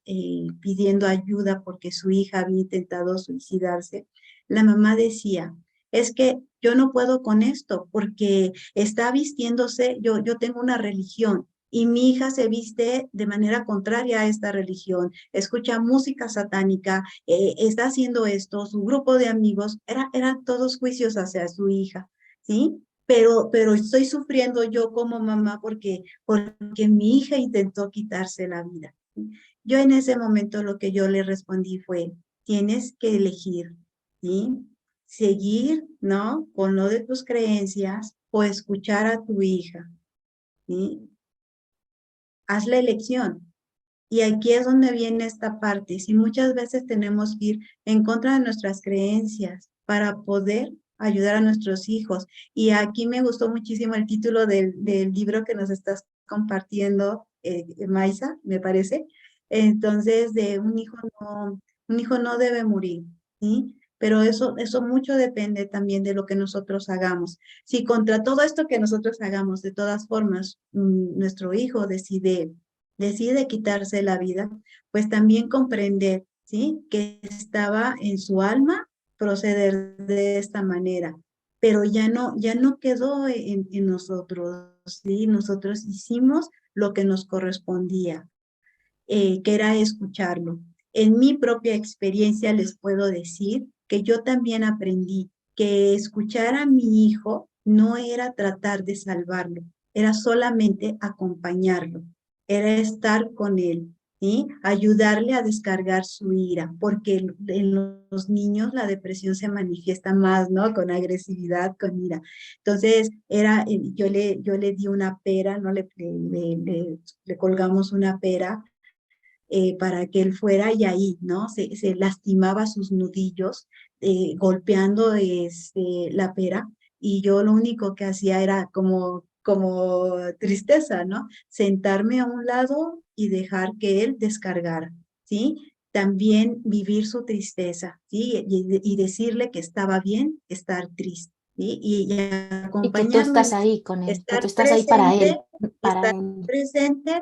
pidiendo ayuda porque su hija había intentado suicidarse, la mamá decía, es que yo no puedo con esto porque está vistiéndose, yo tengo una religión y mi hija se viste de manera contraria a esta religión, escucha música satánica, está haciendo esto, su grupo de amigos, eran todos juicios hacia su hija, ¿sí? Pero estoy sufriendo yo como mamá porque mi hija intentó quitarse la vida. ¿Sí? Yo en ese momento lo que yo le respondí fue, tienes que elegir, ¿sí? Seguir, ¿no? Con lo de tus creencias o escuchar a tu hija, ¿sí? Haz la elección. Y aquí es donde viene esta parte. Si muchas veces tenemos que ir en contra de nuestras creencias para poder ayudar a nuestros hijos. Y aquí me gustó muchísimo el título del libro que nos estás compartiendo, Maisa, me parece. Entonces, de un hijo no debe morir, ¿sí? Pero eso mucho depende también de lo que nosotros hagamos. Si contra todo esto que nosotros hagamos, de todas formas, nuestro hijo decide quitarse la vida, pues también comprender, ¿sí? Que estaba en su alma proceder de esta manera, pero ya no quedó en nosotros, ¿sí? Nosotros hicimos lo que nos correspondía, que era escucharlo. En mi propia experiencia les puedo decir que yo también aprendí que escuchar a mi hijo no era tratar de salvarlo, era solamente acompañarlo, era estar con él, ¿sí? Ayudarle a descargar su ira, porque en los niños la depresión se manifiesta más, ¿no? Con agresividad, con ira. Entonces, yo le di una pera, ¿no? Le colgamos una pera para que él fuera y ahí, ¿no? Se lastimaba sus nudillos golpeando la pera y yo lo único que hacía era como tristeza, ¿no? Sentarme a un lado y dejar que él descargara, ¿sí? También vivir su tristeza, ¿sí? Y decirle que estaba bien estar triste, ¿sí? Y Y que tú acompañarlo, estás ahí con él, que tú estar estás ahí para él, para estar él. presente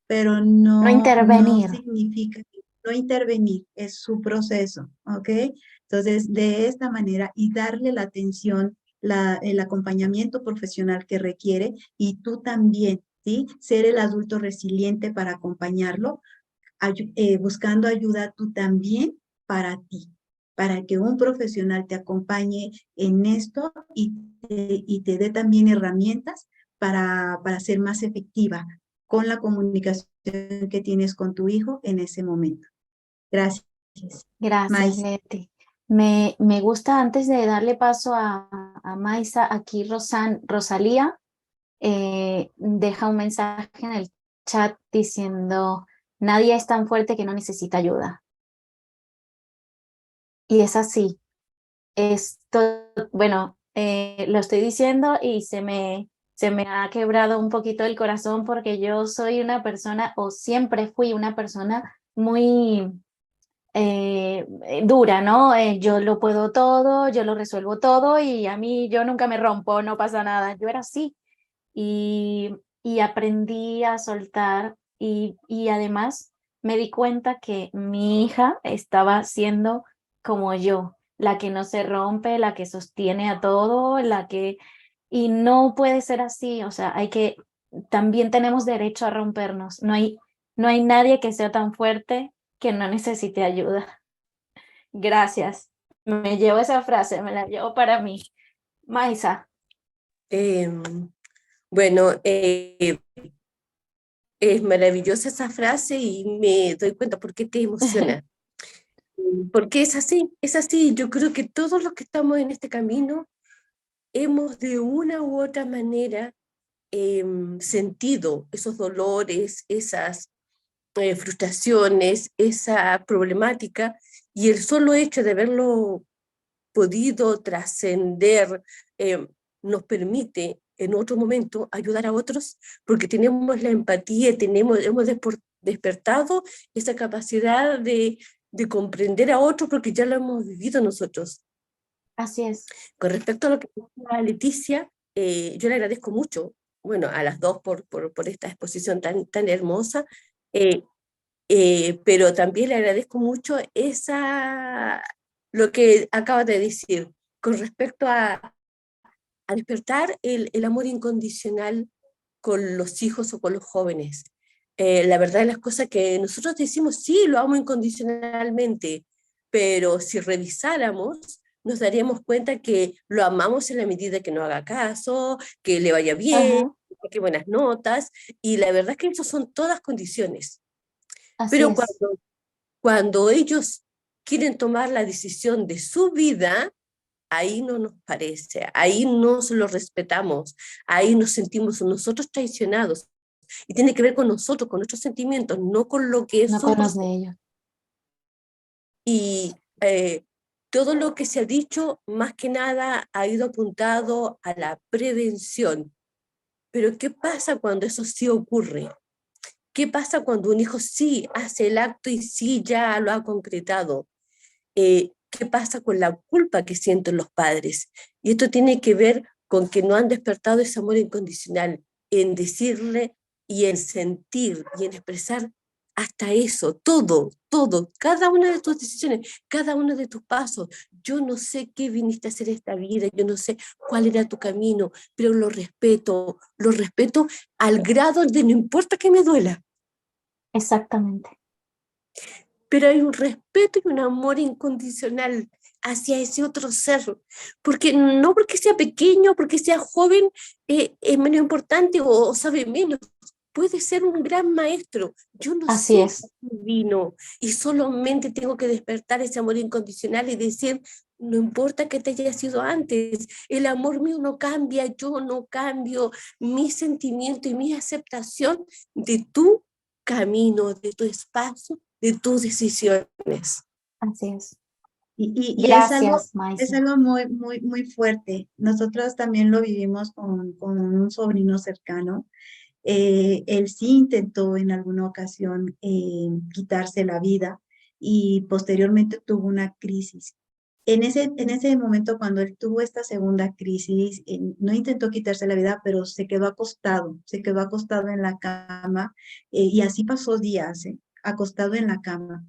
pero No no intervenir. significa no intervenir, es su proceso, ¿ok? Entonces, de esta manera y darle la atención, el acompañamiento profesional que requiere y tú también, ¿sí? Ser el adulto resiliente para acompañarlo, buscando ayuda tú también para ti, para que un profesional te acompañe en esto y te dé también herramientas para ser más efectiva con la comunicación que tienes con tu hijo en ese momento. Gracias. Gracias, Mais. Leti. Me gusta, antes de darle paso a Maisa, aquí Rosalía deja un mensaje en el chat diciendo: nadie es tan fuerte que no necesita ayuda. Y es así. Esto, bueno, lo estoy diciendo y se me ha quebrado un poquito el corazón, porque yo soy una persona, o siempre fui una persona muy dura, ¿no? Yo lo puedo todo, yo lo resuelvo todo y a mí yo nunca me rompo, no pasa nada. Yo era así y aprendí a soltar y además me di cuenta que mi hija estaba siendo como yo, la que no se rompe, la que sostiene a todo, y no puede ser así, o sea, también tenemos derecho a rompernos, no hay nadie que sea tan fuerte que no necesite ayuda. Gracias. Me llevo esa frase, me la llevo para mí. Maisa. Bueno, es maravillosa esa frase y me doy cuenta por qué te emociona. Porque es así, es así. Yo creo que todos los que estamos en este camino hemos de una u otra manera sentido esos dolores, esas frustraciones, esa problemática, y el solo hecho de haberlo podido trascender nos permite en otro momento ayudar a otros, porque tenemos la empatía, hemos despertado esa capacidad de comprender a otros porque ya lo hemos vivido nosotros. Así es. Con respecto a lo que decía Leticia, yo le agradezco mucho, bueno, a las dos por esta exposición tan hermosa, pero también le agradezco mucho lo que acaba de decir con respecto a despertar el amor incondicional con los hijos o con los jóvenes. La verdad de las cosas que nosotros decimos, sí, lo amo incondicionalmente, pero si revisáramos, nos daríamos cuenta que lo amamos en la medida que no haga caso, que le vaya bien, Ajá, que buenas notas, y la verdad es que eso son todas condiciones. así Pero es. cuando ellos quieren tomar la decisión de su vida, ahí no nos parece, ahí no lo respetamos, ahí nos sentimos nosotros traicionados. Y tiene que ver con nosotros, con nuestros sentimientos, no con lo que No con somos. los de ellos. Y todo lo que se ha dicho, más que nada, ha ido apuntado a la prevención. Pero ¿qué pasa cuando eso sí ocurre? ¿Qué pasa cuando un hijo sí hace el acto y sí ya lo ha concretado? ¿Qué pasa con la culpa que sienten los padres? Y esto tiene que ver con que no han despertado ese amor incondicional en decirle y en sentir y en expresar hasta eso, todo, cada una de tus decisiones, cada uno de tus pasos. Yo no sé qué viniste a hacer esta vida, yo no sé cuál era tu camino, pero lo respeto al grado de no importa que me duela. Exactamente. Pero hay un respeto y un amor incondicional hacia ese otro ser, porque no porque sea pequeño, porque sea joven, es menos importante o sabe menos, puede ser un gran maestro, yo no Así sé es. cómo vino y solamente tengo que despertar ese amor incondicional y decir, no importa que te haya sido antes, el amor mío no cambia, yo no cambio, mi sentimiento y mi aceptación de tu camino, de tu espacio, de tus decisiones. Así es. Y Gracias, es Maisa. algo muy fuerte. Nosotros también lo vivimos con un sobrino cercano. Él sí intentó en alguna ocasión quitarse la vida y posteriormente tuvo una crisis. En ese momento, cuando él tuvo esta segunda crisis, no intentó quitarse la vida, pero se quedó acostado en la cama, y así pasó días, acostado en la cama.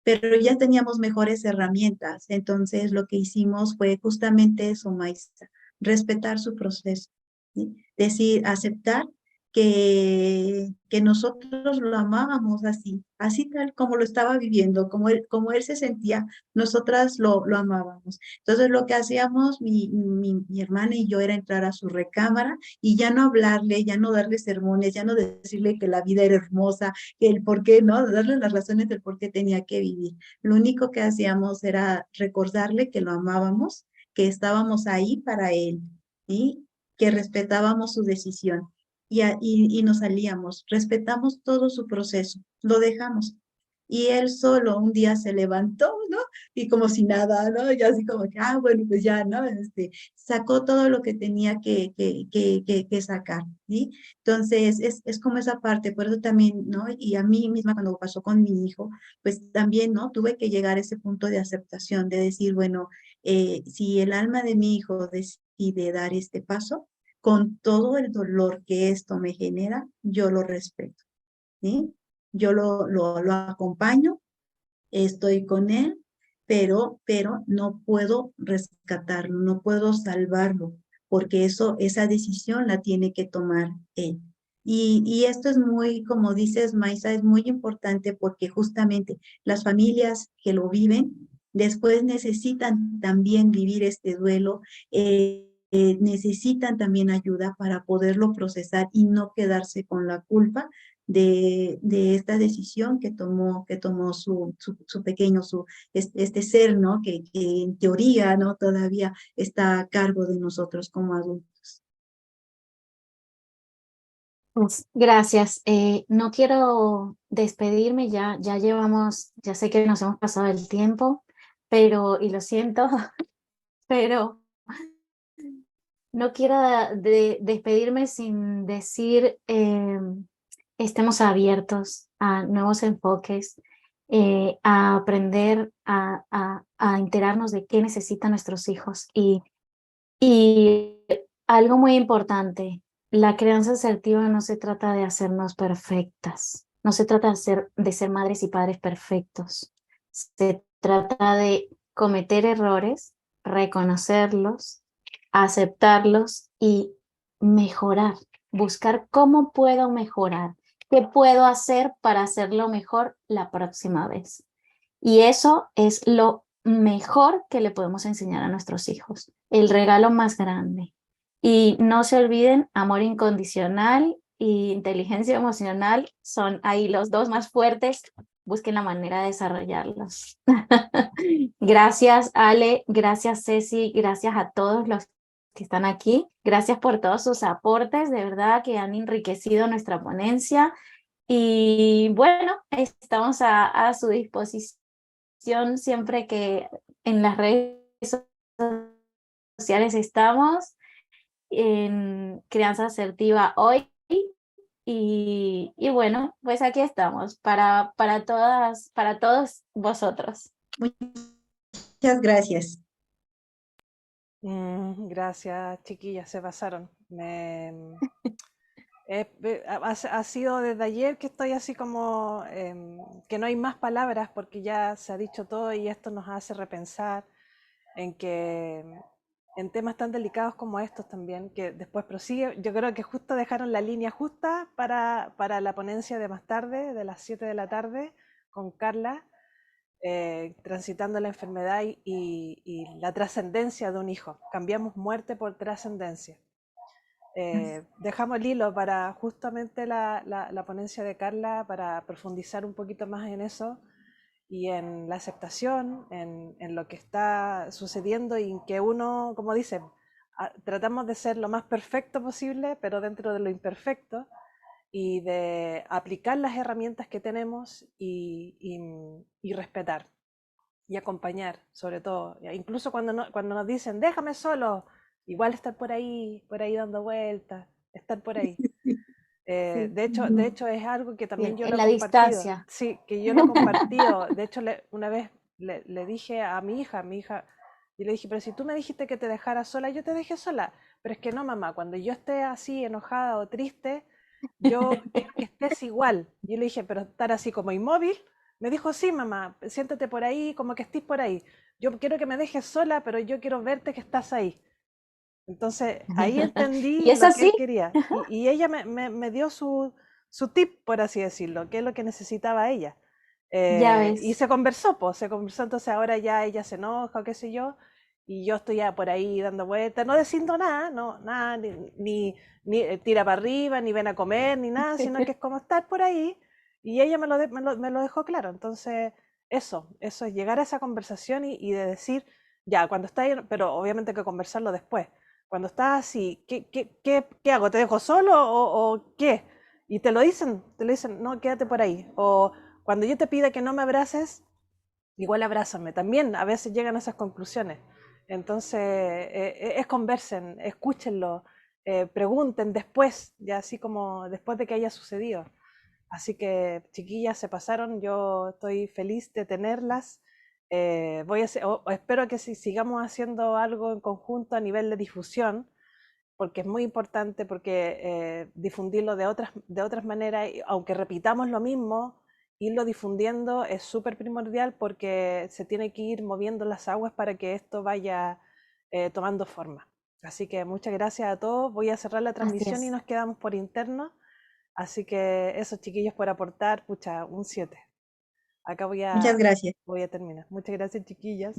Pero ya teníamos mejores herramientas, entonces lo que hicimos fue justamente eso, Maisa, respetar su proceso, ¿sí? Decir, aceptar que nosotros lo amábamos así, así tal como lo estaba viviendo, como él se sentía, nosotras lo amábamos. Entonces lo que hacíamos mi hermana y yo era entrar a su recámara y ya no hablarle, ya no darle sermones, ya no decirle que la vida era hermosa, que el por qué, ¿no? Darle las razones del por qué tenía que vivir. Lo único que hacíamos era recordarle que lo amábamos, que estábamos ahí para él, ¿sí? Que respetábamos su decisión y nos salíamos, respetamos todo su proceso, lo dejamos. Y él solo un día se levantó, ¿no? Y como si nada, ¿no? Y así como que, bueno, pues ya, ¿no? Sacó todo lo que tenía que sacar, ¿sí? Entonces, es como esa parte, por eso también, ¿no? Y a mí misma cuando pasó con mi hijo, pues también, ¿no? Tuve que llegar a ese punto de aceptación, de decir, bueno, si el alma de mi hijo decide dar este paso, con todo el dolor que esto me genera, yo lo respeto, ¿sí? Yo lo acompaño, estoy con él, pero no puedo rescatarlo, no puedo salvarlo, porque esa decisión la tiene que tomar él. Y esto es muy, como dices, Maisa, es muy importante porque justamente las familias que lo viven después necesitan también vivir este duelo, necesitan también ayuda para poderlo procesar y no quedarse con la culpa de esta decisión que tomó su pequeño, este ser, ¿no? Que en teoría, ¿no? Todavía está a cargo de nosotros como adultos. Pues, gracias. No quiero despedirme, ya llevamos, ya sé que nos hemos pasado el tiempo, y lo siento, pero no quiero despedirme sin decir, estemos abiertos a nuevos enfoques, a aprender a enterarnos de qué necesitan nuestros hijos. Y algo muy importante, la crianza asertiva no se trata de hacernos perfectas, no se trata de ser madres y padres perfectos, se trata de cometer errores, reconocerlos, aceptarlos y mejorar, buscar cómo puedo mejorar, qué puedo hacer para hacerlo mejor la próxima vez. Y eso es lo mejor que le podemos enseñar a nuestros hijos, el regalo más grande. Y no se olviden, amor incondicional e inteligencia emocional son ahí los dos más fuertes. Busquen la manera de desarrollarlos. Gracias, Ale. Gracias, Ceci. Gracias a todos los que están aquí. Gracias por todos sus aportes, de verdad que han enriquecido nuestra ponencia. Y bueno, estamos a su disposición siempre que en las redes sociales estamos, en Crianza Asertiva Hoy. Y bueno, pues aquí estamos para todos vosotros. Muchas gracias. Gracias, chiquillas, se pasaron. Ha sido desde ayer que estoy así como que no hay más palabras porque ya se ha dicho todo y esto nos hace repensar en temas tan delicados como estos también, que después prosigue. Yo creo que justo dejaron la línea justa para la ponencia de más tarde, de las 7 de la tarde, con Carla, transitando la enfermedad y la trascendencia de un hijo. Cambiamos muerte por trascendencia. Dejamos el hilo para justamente la ponencia de Carla, para profundizar un poquito más en eso y en la aceptación, en lo que está sucediendo y en que uno, como dicen, tratamos de ser lo más perfecto posible, pero dentro de lo imperfecto, y de aplicar las herramientas que tenemos y respetar y acompañar, sobre todo. Incluso cuando nos dicen, déjame solo, igual estar por ahí dando vueltas, estar por ahí. De hecho es algo que también yo En lo he la compartido. distancia. Sí, que yo lo he compartido. De hecho, una vez le dije a mi hija, Y le dije, pero si tú me dijiste que te dejara sola, yo te dejé sola. Pero es que no, mamá, cuando yo esté así enojada o triste, yo quiero que estés igual. Y yo le dije, pero estar así como inmóvil. Me dijo, sí, mamá, siéntate por ahí, como que estés por ahí. Yo quiero que me dejes sola, pero yo quiero verte que estás ahí. Entonces ahí Y entendí es lo que él así, quería. Y ella me dio su tip, por así decirlo, que es lo que necesitaba ella. ya Y ves. se conversó, pues, se conversó, entonces ahora ya ella se enoja, o qué sé yo, y yo estoy ya por ahí dando vueltas, no diciendo nada, no, nada, ni tira para arriba, ni ven a comer, ni nada, sino que es como estar por ahí, y ella me lo dejó claro. Entonces, eso es llegar a esa conversación y de decir, ya, cuando está ahí, pero obviamente hay que conversarlo después. Cuando estás así, ¿qué hago? ¿Te dejo solo o qué? Y te lo dicen, no, quédate por ahí. O cuando yo te pida que no me abraces, igual abrázame. También a veces llegan a esas conclusiones. Entonces, es conversen, escúchenlo, pregunten después, ya así como después de que haya sucedido. Así que, chiquillas, se pasaron, yo estoy feliz de tenerlas. Voy a hacer, o espero que si sigamos haciendo algo en conjunto a nivel de difusión, porque es muy importante, porque difundirlo de otras maneras, aunque repitamos lo mismo, irlo difundiendo es súper primordial porque se tiene que ir moviendo las aguas para que esto vaya tomando forma. Así que muchas gracias a todos. Voy a cerrar la Así transmisión y es. nos quedamos por interno. Así que esos chiquillos por aportar, pucha, un 7. Acá Muchas gracias. voy a terminar. Muchas gracias, chiquillas.